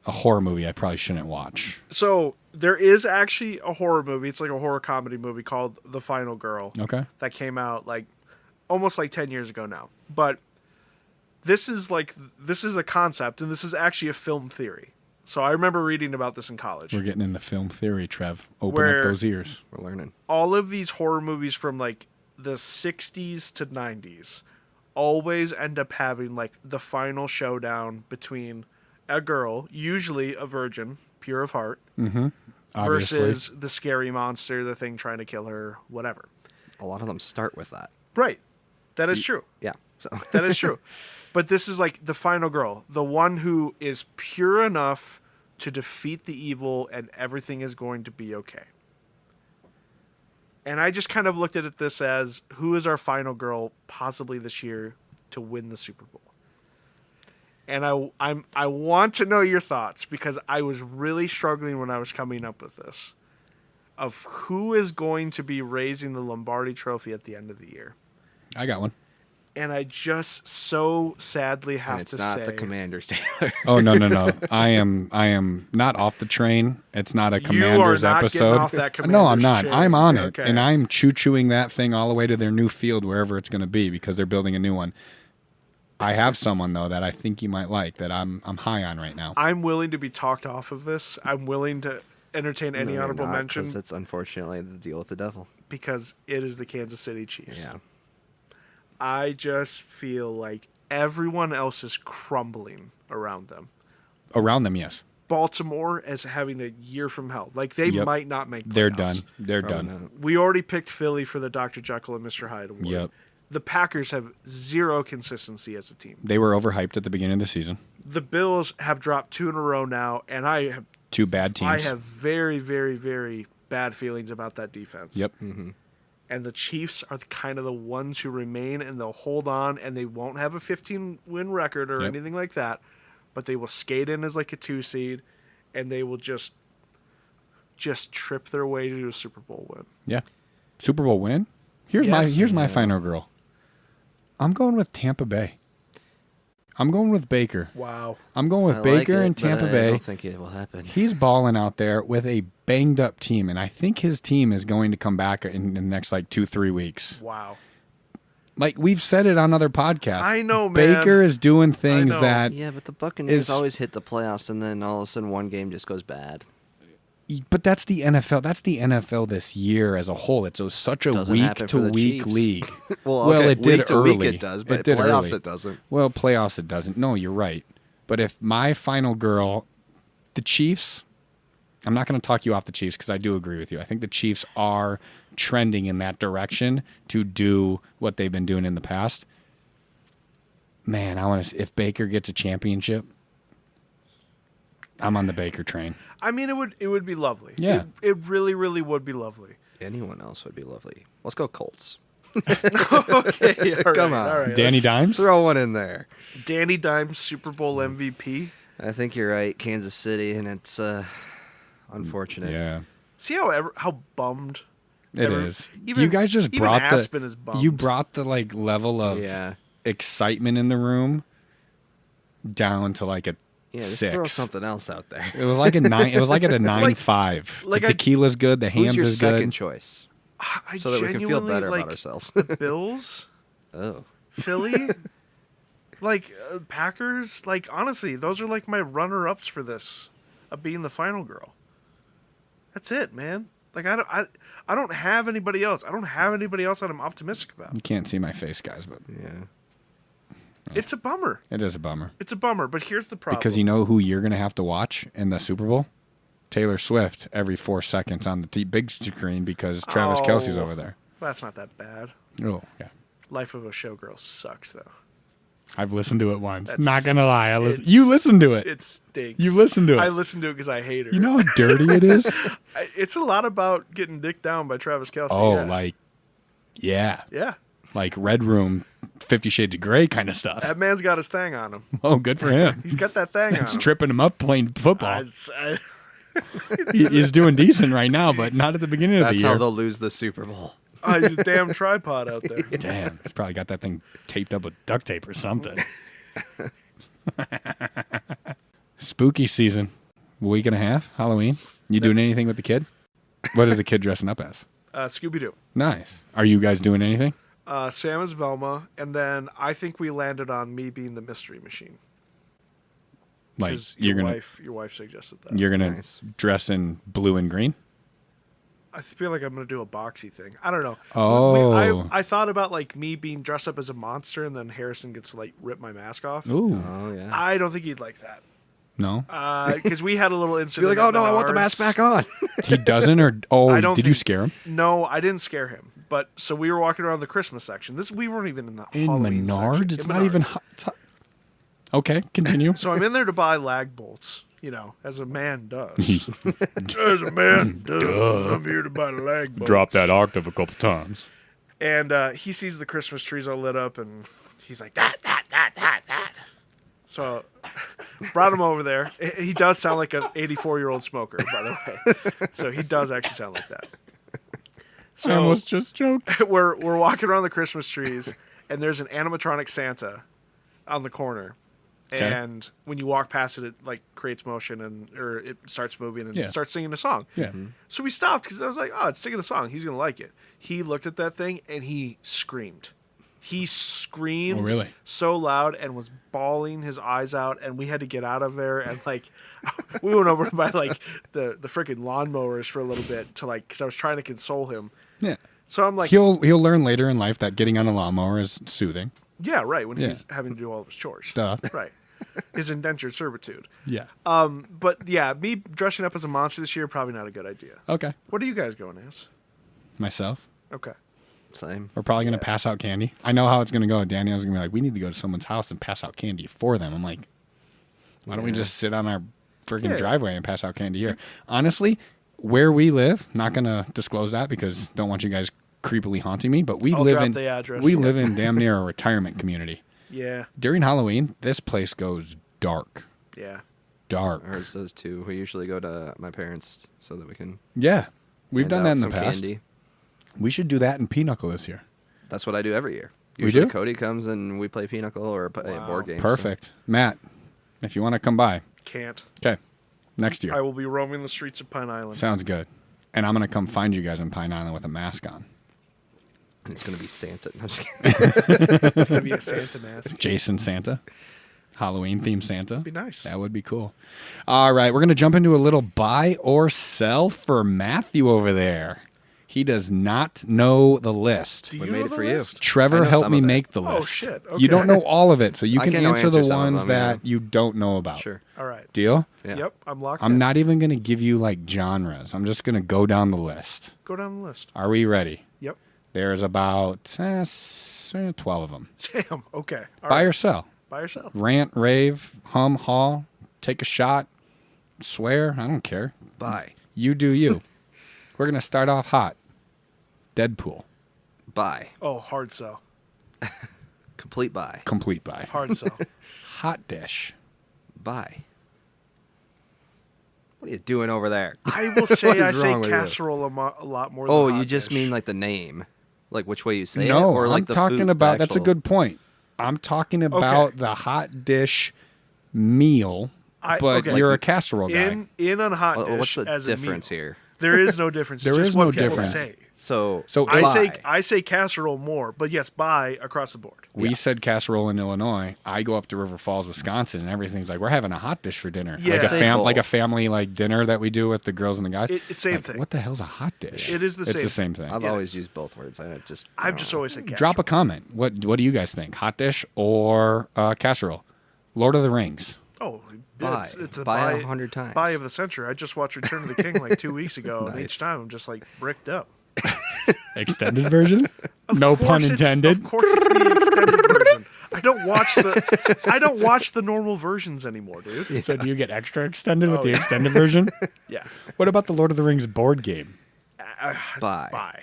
horror movie I probably shouldn't watch. So there is actually a horror movie. It's like a horror comedy movie called The Final Girl. Okay. That came out like almost like 10 years ago now. But this is a concept, and this is actually a film theory. So I remember reading about this in college. We're getting into film theory, Trev. Open up those ears. We're learning. All of these horror movies from like the 60s to 90s always end up having like the final showdown between a girl, usually a virgin, pure of heart, versus the scary monster, the thing trying to kill her, whatever. A lot of them start with that. Right. That is true. Yeah. So. That is true. But this is like the final girl, the one who is pure enough to defeat the evil and everything is going to be okay. And I just kind of looked at this as, who is our final girl possibly this year to win the Super Bowl? And I want to know your thoughts, because I was really struggling when I was coming up with this, of who is going to be raising the Lombardi Trophy at the end of the year. I got one. And I just so sadly have to say... It's not the Commanders, Taylor. Oh, no. I am not off the train. It's not a Commanders not episode. getting off that No, I'm Commanders not. train. I'm on it. Okay. And I'm choo-chooing that thing all the way to their new field, wherever it's going to be, because they're building a new one. I have someone, though, that I think you might like, that I'm high on right now. I'm willing to be talked off of this. I'm willing to entertain any you're honorable not, mention. 'cause it's unfortunately the deal with the devil. Because it is the Kansas City Chiefs. Yeah. I just feel like everyone else is crumbling around them. Around them, yes. Baltimore is having a year from hell. Like, they might not make playoffs. They're done. They're Probably done. not. We already picked Philly for the Dr. Jekyll and Mr. Hyde Award. Yep. The Packers have zero consistency as a team. They were overhyped at the beginning of the season. The Bills have dropped 2 in a row now, and I have Two bad teams. I have very, very, very bad feelings about that defense. Yep. Mm-hmm. And the Chiefs are kind of the ones who remain, and they'll hold on, and they won't have a 15-win record or anything like that, but they will skate in as like a 2 seed, and they will just trip their way to a Super Bowl win. Yeah. Super Bowl win? Here's my final girl. I'm going with Tampa Bay. I'm going with Baker. Wow. I'm going with Baker and Tampa Bay. I don't think it will happen. He's balling out there with a banged up team, and I think his team is going to come back in the next 2-3 weeks. Wow. Like we've said it on other podcasts. I know, man. Baker is doing things that Yeah, but the Buccaneers always hit the playoffs, and then all of a sudden one game just goes bad. But that's the NFL. That's the NFL this year as a whole. It's such a Doesn't happen for the week-to-week Chiefs. league. Well, it did week to early. week it does, but it did playoffs early. it doesn't. Well, playoffs it doesn't. No, you're right. But if my final girl, the Chiefs, I'm not going to talk you off the Chiefs because I do agree with you. I think the Chiefs are trending in that direction to do what they've been doing in the past. Man, I want to. If Baker gets a championship, I'm on the Baker train. I mean, it would be lovely. Yeah. It really, really would be lovely. Anyone else would be lovely. Let's go Colts. Okay, all Come right, on. all right. Danny Dimes? Throw one in there. Danny Dimes, Super Bowl MVP. I think you're right, Kansas City, and it's unfortunate. Yeah. See how bummed It is. Even, You guys just even brought Aspen is bummed. you brought the level of excitement in the room down to a just 6. throw something else out there. It was like a 9. It was like at a 9.5. like the tequila's good. The Who's hams your is second good. choice? I So that we can feel genuinely better like about ourselves. the Bills, Oh. Philly, Packers. Honestly, those are my runner-ups for this, of being the final girl. That's it, man. I don't have anybody else. I don't have anybody else that I'm optimistic about. You can't see my face, guys, but Yeah. It's a bummer. it is a bummer. It's a bummer. But here's the problem. Because you know who you're going to have to watch in the Super Bowl? Taylor Swift every 4 seconds on the big screen because Travis Kelce's over there. That's not that bad. Oh, yeah. Life of a Showgirl sucks, though. I've listened to it once. That's- Not going to lie. it's- You listened to it. It stinks. You listened to it. I listened to it because I hate her. You know how dirty it is? It's a lot about getting dicked down by Travis Kelce. Oh, yeah. yeah. Yeah. Like Red Room 50 Shades of Grey kind of stuff. That man's got his thing on him. Oh, good for him. He's got that thing on It's him. tripping him up playing football. He's doing decent right now, but not at the beginning of That's the year. how they'll lose the Super Bowl. Oh, he's a damn tripod out there. Damn, he's probably got that thing taped up with duct tape or something. Spooky season. Week and a half, Halloween. You doing anything with the kid? What is the kid dressing up as? Scooby-Doo. Nice. Are you guys doing anything? Sam is Velma, and then I think we landed on me being the mystery machine. Like 'Cause your wife suggested that. you're gonna Nice. dress in blue and green? I feel like I'm gonna do a boxy thing. I don't know. Oh. I thought about like me being dressed up as a monster, and then Harrison gets to like rip my mask off. Ooh. Oh yeah. I don't think he'd like that. No. Because we had a little Be incident. like, oh at no, I want the Menards. mask back on. He doesn't or I don't did you think- scare him? No, I didn't scare him. But so we were walking around the Christmas section. We weren't even in the In Halloween Menards? section. It's In not even Menards. Okay, continue. So I'm in there to buy lag bolts, as a man does. As a man does. I'm here to buy lag bolts. that octave a couple times. And he sees the Christmas trees all lit up, and he's like, that. So brought him over there. He does sound like an 84-year-old smoker, by the way. So he does actually sound like that. I So almost just joked. we're walking around the Christmas trees, and there's an animatronic Santa on the corner. Okay. And when you walk past it, it like creates motion or it starts moving and Yeah. it starts singing a song. Yeah. So we stopped because I was like, oh, it's singing a song. He's going to like it. He looked at that thing and he screamed. He screamed Oh, really? so loud and was bawling his eyes out, and we had to get out of there. And like, we went over by like the freaking lawnmowers for a little bit to like, because I was trying to console him. Yeah. So I'm like, He'll learn later in life that getting on a lawnmower is soothing. yeah, right. When Yeah. he's having to do all of his chores. Duh. Right. His indentured servitude. Yeah. But yeah, me dressing up as a monster this year, probably not a good idea. Okay. What are you guys going as? Myself. Okay. Same. We're probably gonna pass out candy. I know how it's gonna go. Danielle's gonna be like, we need to go to someone's house and pass out candy for them. I'm like, why don't we just sit on our freaking Yeah. driveway and pass out candy here? Honestly, where we live, not gonna disclose that because don't want you guys creepily haunting me, but I'll drop the address. we live in damn near a retirement community. Yeah. During Halloween, this place goes dark. Yeah. Dark. Ours does too. We usually go to my parents so that we can. Yeah. We've hand done out that in the some past. Candy. We should do that in Pinochle this year. That's what I do every year. We Usually do? Cody comes and we play Pinochle or play a Wow. board game. Perfect. Matt, if you want to come by. Can't. Okay. Next year. I will be roaming the streets of Pine Island. Sounds good. And I'm going to come find you guys in Pine Island with a mask on. And it's gonna be Santa. No, I'm just kidding. It's going to be a Santa mask. Jason Santa. Halloween themed Santa. Be nice. That would be cool. All right. We're going to jump into a little buy or sell for Matthew over there. He does not know the list. Do We you made know it the for you. list? Trevor I know helped some me of it. make the Oh, list. shit. You don't Okay. know all of it, so you I can can answer the answer some of ones them, that yeah. you don't know about. Sure. All right. Deal? Yeah. Yep. I'm locked I'm in. not even going to give you like genres. I'm just going to go down the list. Go down the list. Are we ready? Yep. There's about 12 of them. Damn. Okay. All Buy right. or sell? By yourself. Rant, rave, hum, haw, take a shot, swear. I don't care. Bye. You do you. We're going to start off hot. Deadpool. Bye. Oh, hard sell. Complete bye. Complete buy. Hard sell. Hot dish. Bye. What are you doing over there? I will What say is I say wrong with you? casserole a lot more than Oh, hot you just dish. mean like the name, like which way you say it, No, or like I'm the talking food, about, the that's a actual- good point. I'm talking about the hot dish meal, but okay. you're a casserole guy. in on hot Well, dish what's the as difference a meal. here? There is no difference. There It's just is what no people difference. say. So bye. I say casserole more, but yes, buy across the board. We said casserole in Illinois. I go up to River Falls, Wisconsin, and everything's like, we're having a hot dish for dinner. Yeah. Like a, Say both. like a family like dinner that we do with the girls and the guys. It's same Like, thing. What the hell's a hot dish? It is the It's same the same thing. I've Yeah. always used both words. I've just don't know. always said casserole. Drop a comment. What do you guys think? Hot dish or casserole? Lord of the Rings. Oh, Buy. it's a Buy buy 100 times. Buy of the century. I just watched Return of the King like 2 weeks ago, and Nice. each time I'm just like bricked up. Extended version? No pun Of intended. course, it's the extended version. I don't watch the normal versions anymore, dude. So do you get extra extended with Oh, the yeah. extended version? Yeah. What about the Lord of the Rings board game? Bye. Buy.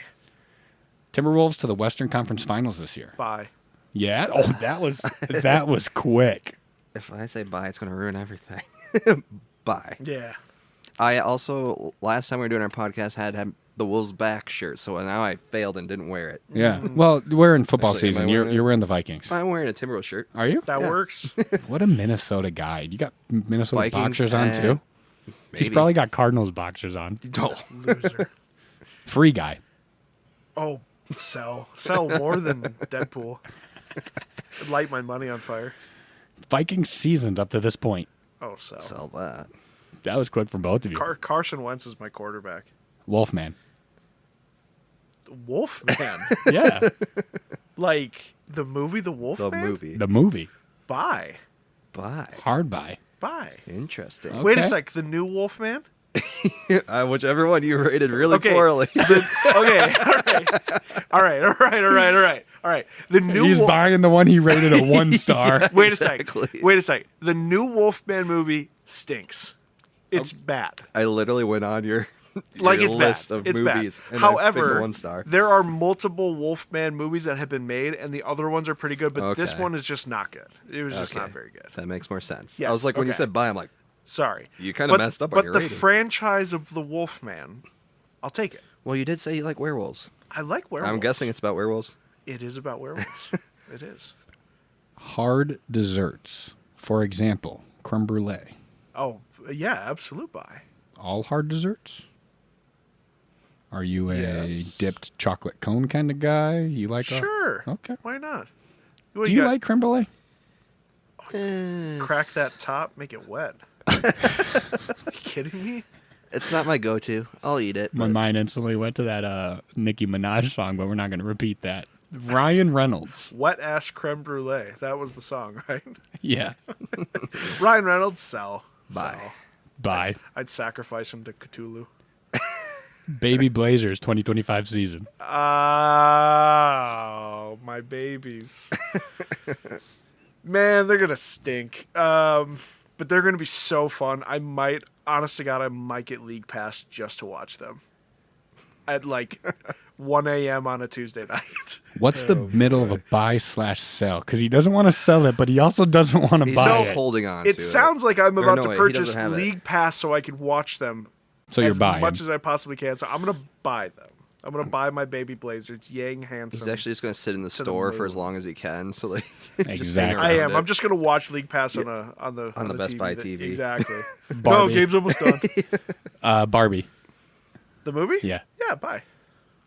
Timberwolves to the Western Conference Finals this year. Buy. Yeah. Oh, that was quick. If I say bye, it's going to ruin everything. Bye. Yeah. I also, last time we were doing our podcast, had the Wolves back shirt, so now I failed and didn't wear it. Yeah. Well, we're in football Actually, am I season. wearing You're wearing the Vikings. I'm wearing a Timberwolves shirt. Are you? That works. What a Minnesota guy. You got Minnesota Vikings boxers on fan. too? He's Maybe. probably got Cardinals boxers on. No. Loser. Free guy. Oh, sell more than Deadpool. I'd light my money on fire. Vikings seasoned up to this point. Oh, sell. Sell that. That was quick from both of you. Carson Wentz is my quarterback. Wolfman. Wolfman. Yeah. Like the movie The The Wolfman? movie. The movie. Bye. Bye. Hard buy. Bye. Interesting. Okay. Wait a sec. The new Wolfman? Whichever one you rated really Okay. poorly. Okay. All right. The new He's buying the one he rated a 1 star. Wait a Exactly. sec. Wait a sec. The new Wolfman movie stinks. It's bad. I literally went on your Like it's list bad. of It's movies. bad. And I picked However, the 1 star. there are multiple Wolfman movies that have been made, and the other ones are pretty good. But this Okay. one is just not good. It was just Okay. not very good. That makes more sense. Yes, I was like, when you okay. said bye, I'm like, Sorry. You kinda messed up on But your the rating. franchise of the Wolfman, I'll take it. well, you did say you like werewolves. I like werewolves. I'm guessing it's about werewolves. It is about werewolves. It is. Hard desserts. For example, creme brulee. Oh yeah, absolute buy. All hard desserts? Are you a Yes. dipped chocolate cone kind of guy? You like Sure. Okay. Why not? Do you like creme brulee? crack that top, make it wet? Are you kidding me? It's not my go-to. I'll eat it. My but mind instantly went to that Nicki Minaj song, but we're not going to repeat that. Ryan Reynolds. Wet ass creme brulee. That was the song, right? Yeah. Ryan Reynolds, sell. Bye. Sell. Bye. I'd sacrifice him to Cthulhu. Baby Blazers 2025 season. Oh, my babies. Man, they're gonna stink. But they're gonna be so fun. Honest to God, I might get League Pass just to watch them at like 1 a.m. on a Tuesday night. What's the middle of a buy/sell? Because he doesn't want to sell it, but he also doesn't want to He's buy just it. holding on to It sounds like I'm Or about no, to wait, he purchase doesn't have it. League Pass so I can watch them So you're as buying. much as I possibly can. So I'm gonna buy them. I'm gonna buy my baby Blazers. Yang Handsome. He's actually just going to sit in the the store for as moon. long as he can. So like, Exactly. I am. I'm just gonna watch League Pass on the Best TV Buy that- TV. Exactly. No, Barbie. game's almost done. Barbie. The movie? Yeah. Yeah, bye.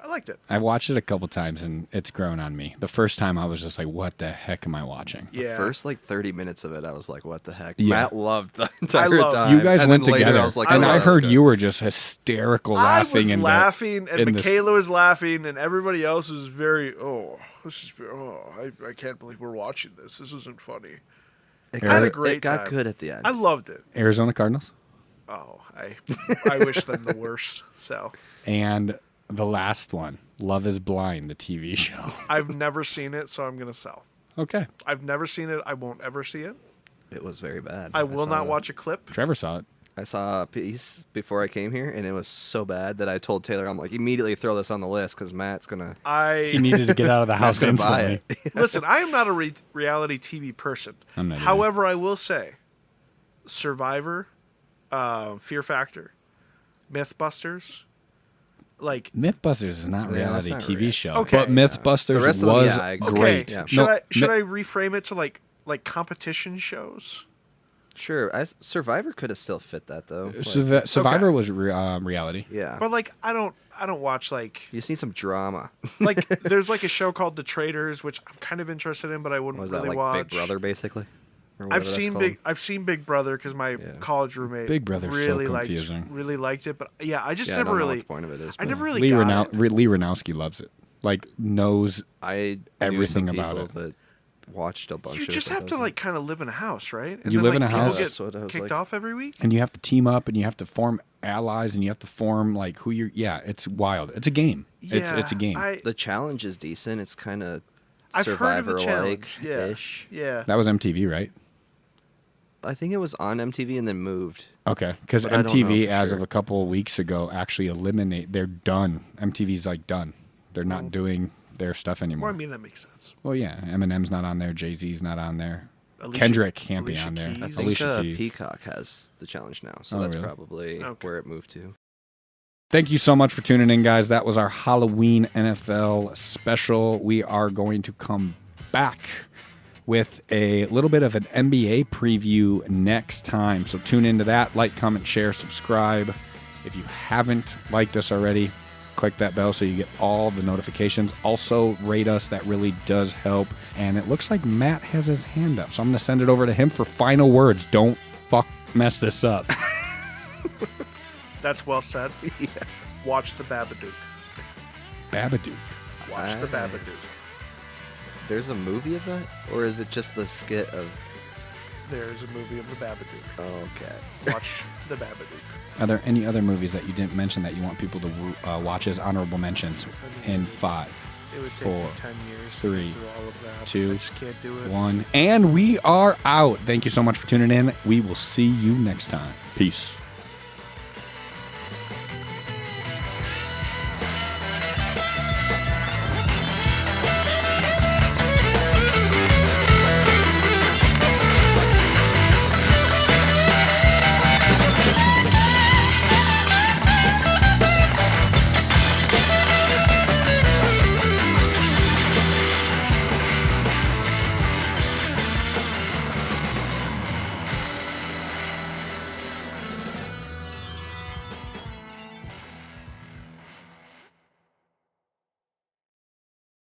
I liked it. I watched it a couple times and it's grown on me. The first time I was just like, what the heck am I watching? Yeah. first like 30 minutes of it, I was like, what the heck? Yeah. Matt loved the entire loved it. time. You guys And went then later together, I was like, and oh, I that's heard good. you were just hysterical laughing. I was in the- laughing, and in this- Michaela was laughing, and everybody else was very, I can't believe we're watching this. This isn't funny. It I had a got, great it got time. good at the end. I loved it. Arizona Cardinals. Oh, I wish them the worst. So And the last one, Love is Blind, the TV show. I've never seen it, so I'm gonna sell. Okay. I've never seen it. I won't ever see it. It was very bad. I will saw not that. watch a clip. Trevor saw it. I saw a piece before I came here, and it was so bad that I told Taylor, I'm like, immediately throw this on the list because Matt's gonna. He needed to get out of the house Matt's gonna buy instantly. it. Listen, I am not a reality TV person. I'm not either. However, I will say, Survivor, Fear Factor, MythBusters, like Mythbusters is not a Yeah, reality that's not TV real. show. Okay. But Mythbusters The rest of them, was yeah, I agree. great. Yeah. Should No, I reframe it to like competition shows? Sure, Survivor could have still fit that though. Like, Survivor was reality. yeah, But like I don't watch like you just need some drama. there's like a show called The Traitors, which I'm kind of interested in, but I wouldn't Was really that like watch. Big Brother, basically? Or I've whatever that's seen called? Big Brother because my Yeah. college roommate Big Brother's so really confusing. liked it, but yeah, I just Yeah, I never don't know really. what the point of it is. I but never really Lee, got it. Lee Ranowski loves it. Like, knows I knew everything some about people that watched a bunch. You of just have to episodes. like kind of live in a house, right? And You then, live in like, a people house. Get That's what I was kicked like. off every week. and you have to team up and you have to form allies and you have to form like who you're. Yeah, it's wild. It's a game. It's a game. The challenge is decent. It's kind of I've heard of the Survivor-like challenge. Yeah, ish. yeah. That was MTV, right? I think it was on MTV and then moved. Okay, because But I don't MTV, know for as sure. of a couple of weeks ago, actually they're done. MTV's like done. They're not doing their stuff Well, anymore. I mean, that makes sense. Well, yeah, Eminem's not on there. Jay-Z's not on there. Alicia- Kendrick can't be Alicia on there. Keys. I think Alicia Keys. Peacock has the challenge now, so Oh, that's really? probably Okay. where it moved to. Thank you so much for tuning in, guys. That was our Halloween NFL special. We are going to come back with a little bit of an NBA preview next time. So tune into that. Like, comment, share, subscribe. If you haven't liked us already, click that bell so you get all the notifications. Also, rate us. That really does help. And it looks like Matt has his hand up, so I'm going to send it over to him for final words. Don't mess this up. That's well said. Yeah. Watch the Babadook. Babadook. Watch the Aye. Babadook. There's a movie of that? Or is it just the skit of... There's a movie of the Babadook. Okay. Watch the Babadook. Are there any other movies that you didn't mention that you want people to watch as honorable mentions in 5, It would take 4, me 10 years 3, to go through all of that. 2, I just can't do it. 1, and we are out. Thank you so much for tuning in. We will see you next time. Peace.